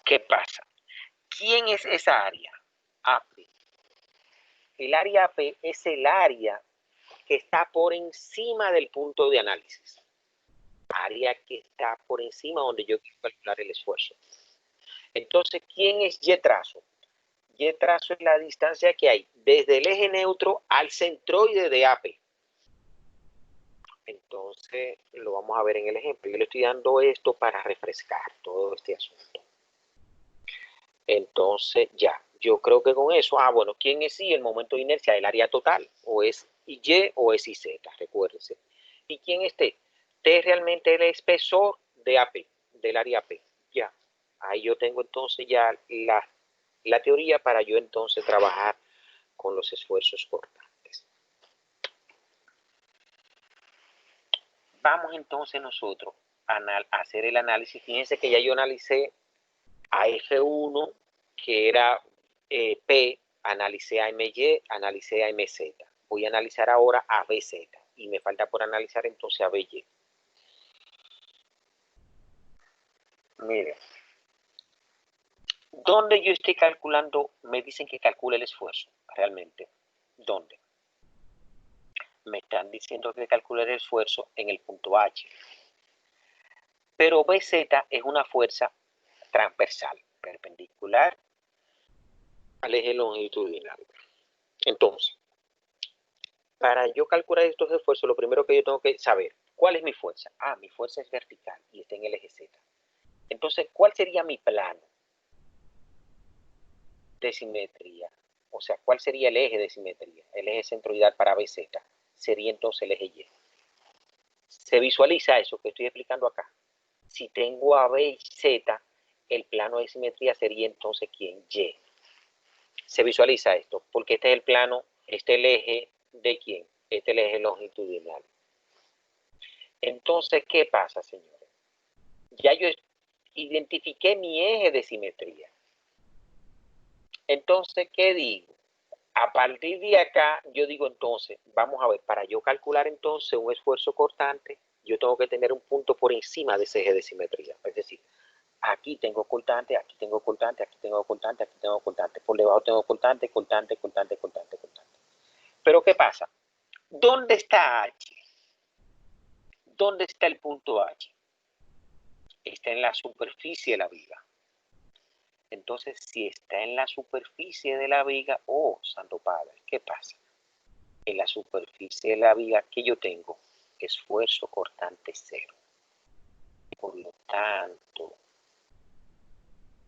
¿Qué pasa? ¿Quién es esa área? AP. El área AP es el área que está por encima del punto de análisis. Área que está por encima donde yo quiero calcular el esfuerzo. Entonces, ¿quién es Y trazo? Y trazo es la distancia que hay desde el eje neutro al centroide de AP. Entonces, lo vamos a ver en el ejemplo. Yo le estoy dando esto para refrescar todo este asunto. Entonces, ya, yo creo que con eso, bueno, ¿quién es Y? El momento de inercia del área total, o es Y o es IZ, recuérdense. ¿Y quién es T? T realmente es el espesor de AP, del área AP. Ya, ahí yo tengo entonces ya la teoría para yo entonces trabajar con los esfuerzos cortantes. Vamos entonces nosotros a hacer el análisis. Fíjense que ya yo analicé a F1, que era P, analicé a MY, analicé a MZ. Voy a analizar ahora a BZ y me falta por analizar entonces a BY. Miren, ¿dónde yo estoy calculando? Me dicen que calcule el esfuerzo, realmente. ¿Dónde? Me están diciendo que calcule el esfuerzo en el punto H. Pero BZ es una fuerza transversal, perpendicular al eje longitudinal. Entonces, para yo calcular estos esfuerzos, lo primero que yo tengo que saber, ¿cuál es mi fuerza? Mi fuerza es vertical y está en el eje Z. Entonces, ¿cuál sería mi plano de simetría? O sea, ¿cuál sería el eje de simetría? El eje centroidal para BZ sería entonces el eje Y. ¿Se visualiza eso que estoy explicando acá? Si tengo a B y Z, el plano de simetría sería entonces ¿quién? Y. Se visualiza esto, porque este es el plano, este es el eje de ¿quién? Este es el eje longitudinal. Entonces, ¿qué pasa, señores? Ya yo identifiqué mi eje de simetría. Entonces, ¿qué digo? A partir de acá, yo digo entonces, vamos a ver, para yo calcular entonces un esfuerzo cortante, yo tengo que tener un punto por encima de ese eje de simetría. Es decir, aquí tengo cortante, aquí tengo cortante, aquí tengo cortante, aquí tengo cortante. Por debajo tengo cortante, cortante, cortante, cortante, cortante. Pero ¿qué pasa? ¿Dónde está H? ¿Dónde está el punto H? Está en la superficie de la viga. Entonces, si está en la superficie de la viga, santo padre, ¿qué pasa? En la superficie de la viga que yo tengo, esfuerzo cortante cero. Por lo tanto,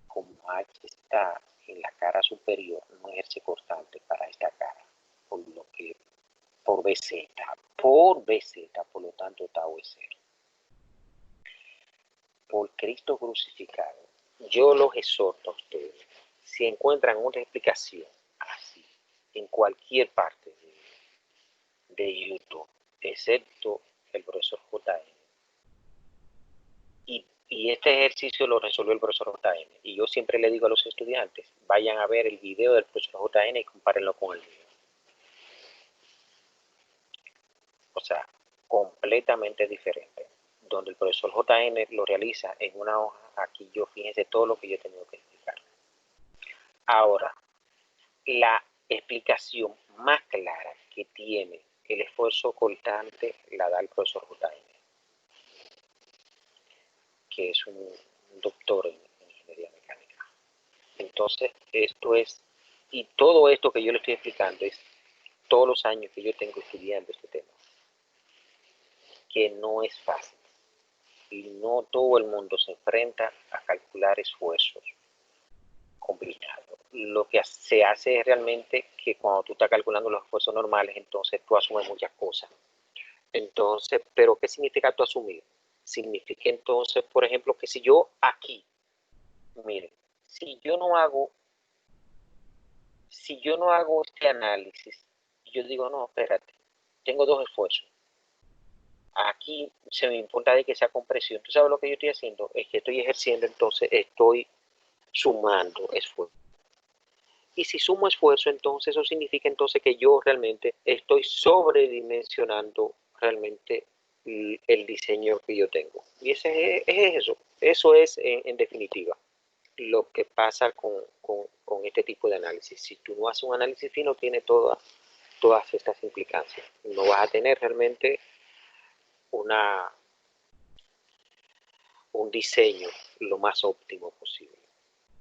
como H está en la cara superior, no ejerce cortante para esta cara, por lo que por BZ, por lo tanto tau es cero. Por Cristo crucificado, yo los exhorto a ustedes, si encuentran una explicación así en cualquier parte de YouTube, excepto el profesor JN, y este ejercicio lo resolvió el profesor JN, y yo siempre le digo a los estudiantes, vayan a ver el video del profesor JN y compárenlo con el mío. O sea, completamente diferente. Donde el profesor JN lo realiza en una hoja, aquí yo fíjense todo lo que yo he tenido que explicar. Ahora, la explicación más clara que tiene el esfuerzo cortante la da el profesor JN, que es un doctor en ingeniería mecánica. Entonces, esto es, y todo esto que yo le estoy explicando es todos los años que yo tengo estudiando este tema, que no es fácil. Y no todo el mundo se enfrenta a calcular esfuerzos complicados. Lo que se hace es realmente que cuando tú estás calculando los esfuerzos normales, entonces tú asumes muchas cosas. Entonces, ¿pero qué significa tú asumir? Significa entonces, por ejemplo, que si yo aquí, miren, si yo no hago este análisis, yo digo, no, espérate, tengo dos esfuerzos. Aquí se me importa de que sea compresión. ¿Tú sabes lo que yo estoy haciendo? Es que estoy ejerciendo, entonces estoy sumando esfuerzo. Y si sumo esfuerzo, entonces eso significa entonces que yo realmente estoy sobredimensionando realmente el diseño que yo tengo. Y ese es eso. Eso es en definitiva lo que pasa con este tipo de análisis. Si tú no haces un análisis fino, tiene todas estas implicancias. No vas a tener realmente un diseño lo más óptimo posible.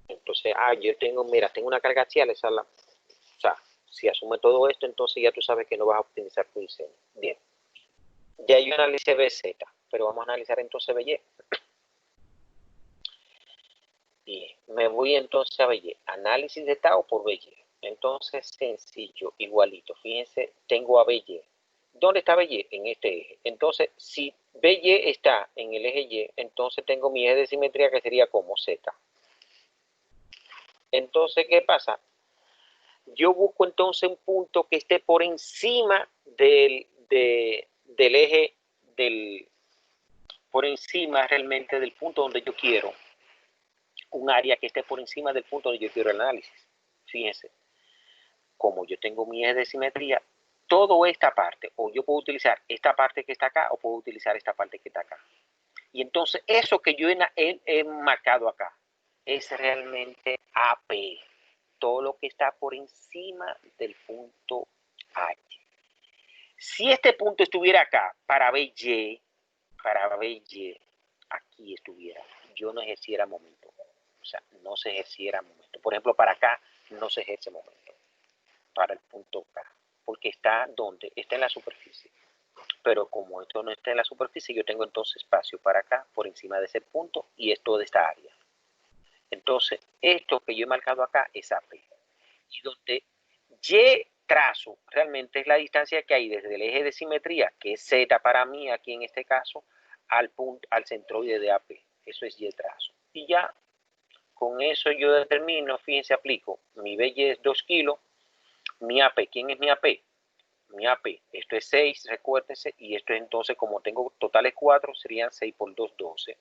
Entonces, yo tengo una carga axial, o sea, si asume todo esto, entonces ya tú sabes que no vas a optimizar tu diseño. Bien, ya yo analicé BZ, pero vamos a analizar entonces BY. Bien, me voy entonces a BY, análisis de tau por BY. Entonces, sencillo, igualito. Fíjense, tengo a BY. ¿Dónde está BY? En este eje. Entonces, si BY está en el eje Y, entonces tengo mi eje de simetría que sería como Z. Entonces, ¿qué pasa? Yo busco entonces un punto que esté por encima del eje, por encima realmente del punto donde yo quiero, un área que esté por encima del punto donde yo quiero el análisis. Fíjense, como yo tengo mi eje de simetría, toda esta parte, o yo puedo utilizar esta parte que está acá, o puedo utilizar esta parte que está acá. Y entonces eso que yo he marcado acá es realmente AP, todo lo que está por encima del punto H. Si este punto estuviera acá, para BY, aquí estuviera, yo no ejerciera momento. O sea, no se ejerciera momento. Por ejemplo, para acá no se ejerce momento. Para el punto K. Porque está donde está en la superficie. Pero como esto no está en la superficie, yo tengo entonces espacio para acá, por encima de ese punto, y es toda esta área. Entonces, esto que yo he marcado acá es AP. Y donde Y trazo realmente es la distancia que hay desde el eje de simetría, que es Z para mí aquí en este caso, al centroide de AP. Eso es Y trazo. Y ya, con eso yo determino, fíjense, aplico, mi BY es 2 kilos, mi AP, ¿quién es mi AP? Mi AP, esto es 6, recuérdense, y esto es entonces, como tengo totales 4, serían 6 por 2, 12.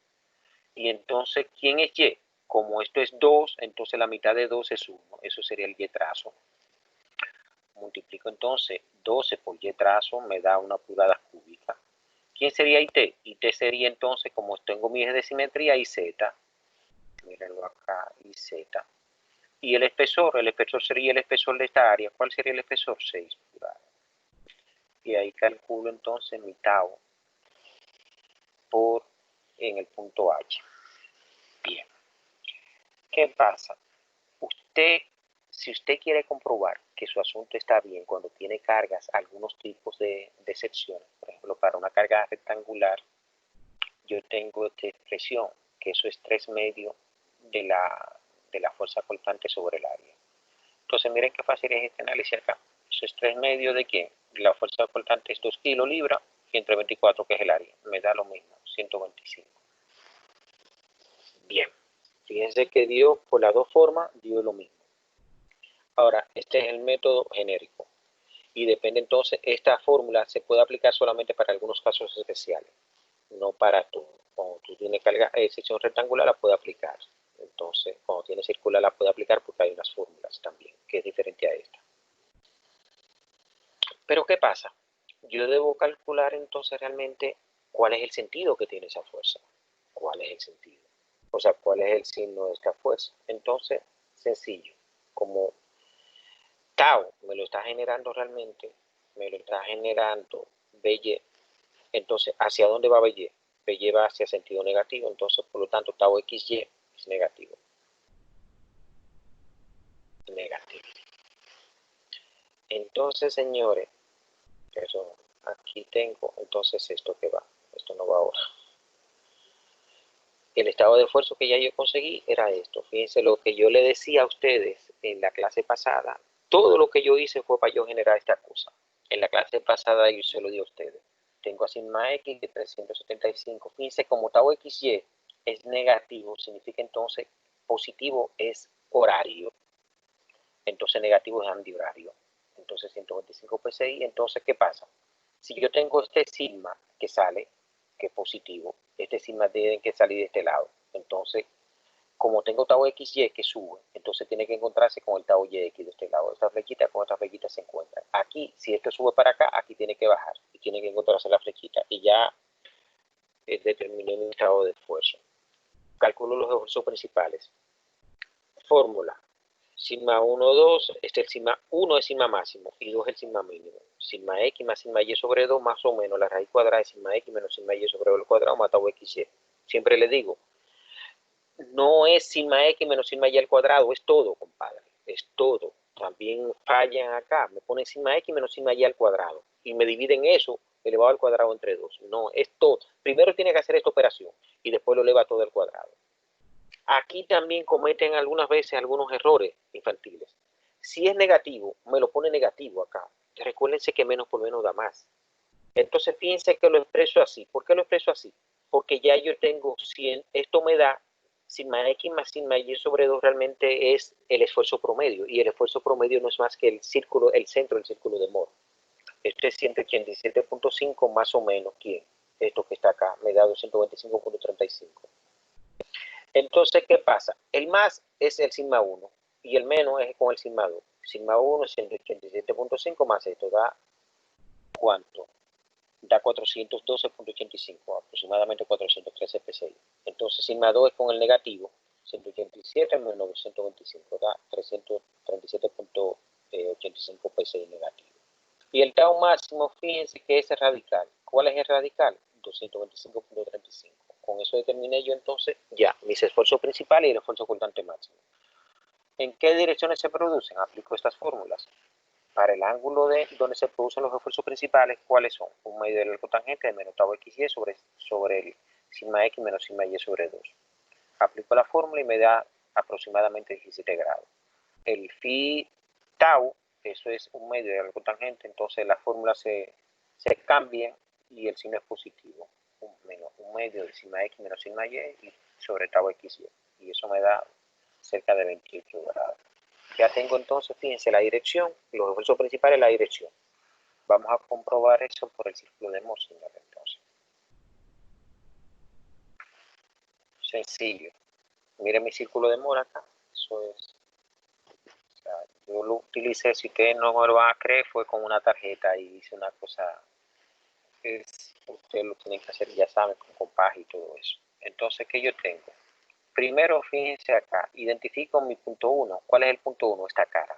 Y entonces, ¿quién es Y? Como esto es 2, entonces la mitad de 2 es 1, eso sería el Y trazo. Multiplico entonces 12 por Y trazo, me da 1 pulgada cúbica. ¿Quién sería IT? IT sería entonces, como tengo mi eje de simetría, IZ. Mírenlo acá, IZ. Y el espesor sería el espesor de esta área. ¿Cuál sería el espesor? 6 pulgadas. Y ahí calculo entonces mi tau en el punto H. Bien. ¿Qué pasa? Si usted quiere comprobar que su asunto está bien cuando tiene cargas, algunos tipos de secciones, por ejemplo, para una carga rectangular, yo tengo esta expresión, que eso es 3 medios de la fuerza colpante sobre el área. Entonces, miren qué fácil es este análisis acá. Eso es 3 medios de ¿quién? La fuerza colpante es 2 kilolibras y entre 24, que es el área. Me da lo mismo, 125. Bien. Fíjense que dio, por las dos formas, dio lo mismo. Ahora, este es el método genérico. Y depende entonces, esta fórmula se puede aplicar solamente para algunos casos especiales, no para todo. Cuando tú tienes carga sección rectangular, la puede aplicar. Entonces, cuando tienes circular, la puede aplicar porque hay unas fórmulas también, que es diferente a esta. Pero, ¿qué pasa? Yo debo calcular entonces realmente cuál es el sentido que tiene esa fuerza. ¿Cuál es el sentido? O sea, ¿cuál es el signo de esta fuerza? Entonces, sencillo. Como tau me lo está generando realmente, me lo está generando BY. Entonces, ¿hacia dónde va BY? BY va hacia sentido negativo, entonces, por lo tanto, tau XY es negativo. Negativo. Entonces, señores, eso, aquí tengo, entonces, esto que va. Esto no va ahora. El estado de esfuerzo que ya yo conseguí era esto. Fíjense lo que yo le decía a ustedes en la clase pasada. Todo lo que yo hice fue para yo generar esta cosa. En la clase pasada yo se lo di a ustedes. Tengo a sigma X de 375. Fíjense, como tau XY es negativo, significa entonces positivo es horario. Entonces negativo es antihorario. Entonces 125 PSI. Entonces, ¿qué pasa? Si yo tengo este sigma que sale, que es positivo, este sigma tiene que salir de este lado. Entonces, como tengo tau XY que sube, entonces tiene que encontrarse con el tau YX de este lado. Esta flechita con esta flechita se encuentran. Aquí, si esto sube para acá, aquí tiene que bajar y tiene que encontrarse la flechita. Y ya determiné mi estado de esfuerzo. calculo los esfuerzos principales. Fórmula. Sigma 1, 2, el sigma 1 es sigma máximo y 2 es el sigma mínimo. Sigma X más sigma Y sobre 2 más o menos la raíz cuadrada de sigma X menos sigma Y sobre el cuadrado más tau XY. Siempre le digo, no es sigma X menos sigma Y al cuadrado, es todo, compadre, es todo. También fallan acá, me ponen sigma X menos sigma Y al cuadrado y me dividen eso elevado al cuadrado entre 2. No, es todo. Primero tiene que hacer esta operación y después lo eleva todo al cuadrado. Aquí también cometen algunas veces algunos errores infantiles. Si es negativo, me lo pone negativo acá. Recuérdense que menos por menos da más. Entonces fíjense que lo expreso así. ¿Por qué lo expreso así? Porque ya yo tengo 100, esto me da sigma X más sigma Y sobre 2 realmente es el esfuerzo promedio. Y el esfuerzo promedio no es más que el círculo, el centro del círculo de Moore. Esto es 187.5 más o menos. ¿Quién? Esto que está acá me da 225.35. Entonces, ¿qué pasa? El más es el sigma 1 y el menos es con el sigma 2. Sigma 1 es 187.5 más esto da ¿cuánto? Da 412.85, aproximadamente 413 PSI. Entonces, sigma 2 es con el negativo, 187 menos 925, da 337.85 PSI negativo. Y el tau máximo, fíjense que es el radical. ¿Cuál es el radical? 225.35. Con eso determiné yo entonces ya mis esfuerzos principales y el esfuerzo ocultante máximo. ¿En qué direcciones se producen? Aplico estas fórmulas. Para el ángulo de donde se producen los esfuerzos principales, ¿cuáles son? Un medio del arco tangente de menos tau XY sobre el sigma X menos sigma Y sobre 2. Aplico la fórmula y me da aproximadamente 17 grados. El phi tau, eso es un medio del arco tangente, entonces las fórmulas se cambian y el signo es positivo. Un medio de sigma X menos sigma Y sobre tau XY. Y eso me da cerca de 28 grados. Ya tengo entonces, fíjense, la dirección, los esfuerzos principales, la dirección. Vamos a comprobar eso por el círculo de Moore, entonces. Sencillo. Miren mi círculo de Moore acá. Eso es. O sea, yo lo utilicé, si ustedes no me lo van a creer, fue con una tarjeta y hice una cosa. Ustedes lo tienen que hacer, ya saben, con compás y todo eso. Entonces, ¿qué yo tengo? Primero, fíjense acá, identifico mi punto 1. ¿Cuál es el punto 1? Esta cara.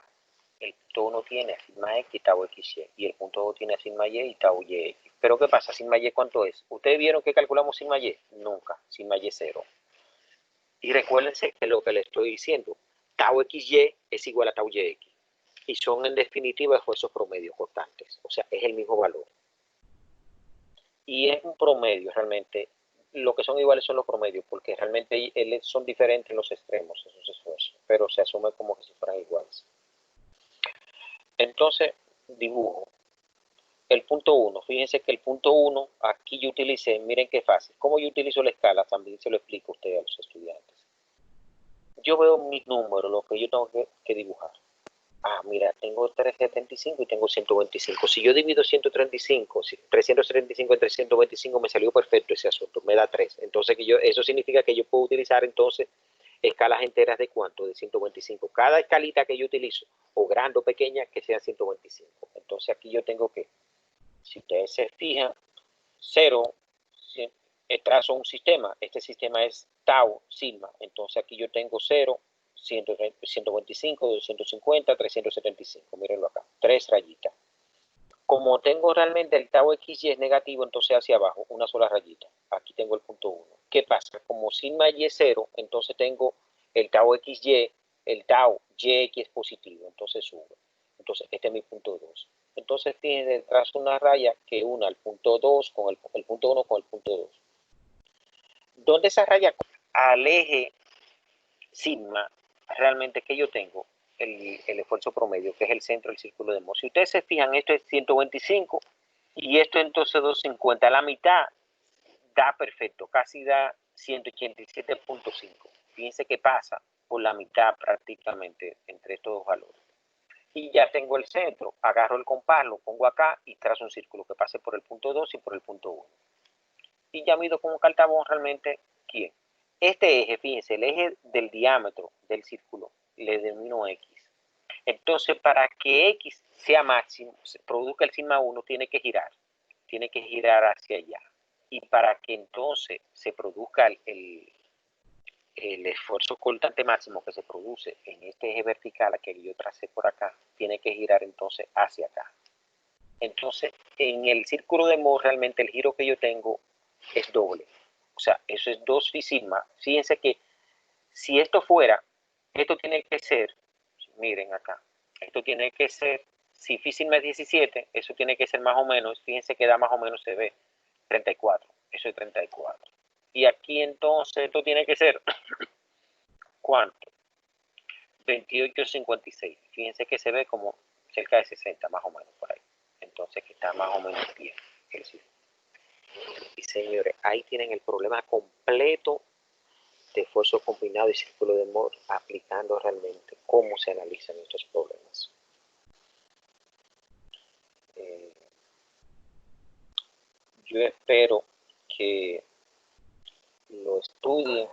El punto 1 tiene sigma X y tau XY, y el punto 2 tiene sigma Y y tau YX. Pero ¿qué pasa? ¿Sigma Y cuánto es? ¿Ustedes vieron que calculamos sigma Y? Nunca. Sigma Y 0. Y recuérdense que lo que les estoy diciendo, tau XY es igual a tau YX. Y son en definitiva esfuerzos promedios constantes. O sea, es el mismo valor. Y es un promedio realmente. Lo que son iguales son los promedios, porque realmente son diferentes en los extremos, esos esfuerzos, pero se asume como que si fueran iguales. Entonces, dibujo el punto 1. Fíjense que el punto 1, aquí yo utilicé, miren qué fácil. ¿Cómo yo utilizo la escala? También se lo explico a ustedes, a los estudiantes. Yo veo mis números, lo que yo tengo que dibujar. Ah, mira, tengo 375 y tengo 125. Si yo divido 135, 375 entre 125 me salió perfecto ese asunto, me da 3. Entonces, eso significa que yo puedo utilizar entonces escalas enteras de ¿cuánto? De 125. Cada escalita que yo utilizo, o grande o pequeña, que sea 125. Entonces aquí yo tengo que, si ustedes se fijan, 0, trazo un sistema. Este sistema es tau, sigma. Entonces aquí yo tengo 0, 125, 250, 375. Mírenlo acá, 3 rayitas. Como tengo realmente el tau XY es negativo, entonces hacia abajo, una sola rayita. Aquí tengo el punto 1. ¿Qué pasa? Como sigma Y es 0, entonces tengo el tau XY, el tau YX es positivo, entonces sube. Entonces este es mi punto 2. Entonces fíjense, trazo una raya que una el punto 2 con el punto 1 con el punto 2. ¿Dónde esa raya? Al eje sigma, realmente que yo tengo el esfuerzo promedio, que es el centro del círculo de Moore. Si ustedes se fijan, esto es 125 y esto entonces 250. La mitad da perfecto, casi da 187.5. Fíjense que pasa por la mitad prácticamente entre estos dos valores. Y ya tengo el centro, agarro el compás, lo pongo acá y trazo un círculo que pase por el punto 2 y por el punto 1. Y ya mido como cartabón realmente quién. Este eje, fíjense, el eje del diámetro del círculo, le denomino X. Entonces, para que X sea máximo, se produzca el sigma 1, tiene que girar hacia allá. Y para que entonces se produzca el esfuerzo cortante máximo que se produce en este eje vertical que yo tracé por acá, tiene que girar entonces hacia acá. Entonces, en el círculo de Moore, realmente el giro que yo tengo es doble. O sea, eso es 2 phi sigma. Fíjense que si esto fuera, esto tiene que ser, miren acá, esto tiene que ser, si phi sigma es 17, eso tiene que ser más o menos, fíjense que da más o menos, se ve, 34. Eso es 34. Y aquí entonces esto tiene que ser, ¿cuánto? 28,56. Fíjense que se ve como cerca de 60, más o menos por ahí. Entonces que está más o menos bien. Y señores, ahí tienen el problema completo de esfuerzo combinado y círculo de Moore, aplicando realmente cómo se analizan estos problemas. Yo espero que lo estudien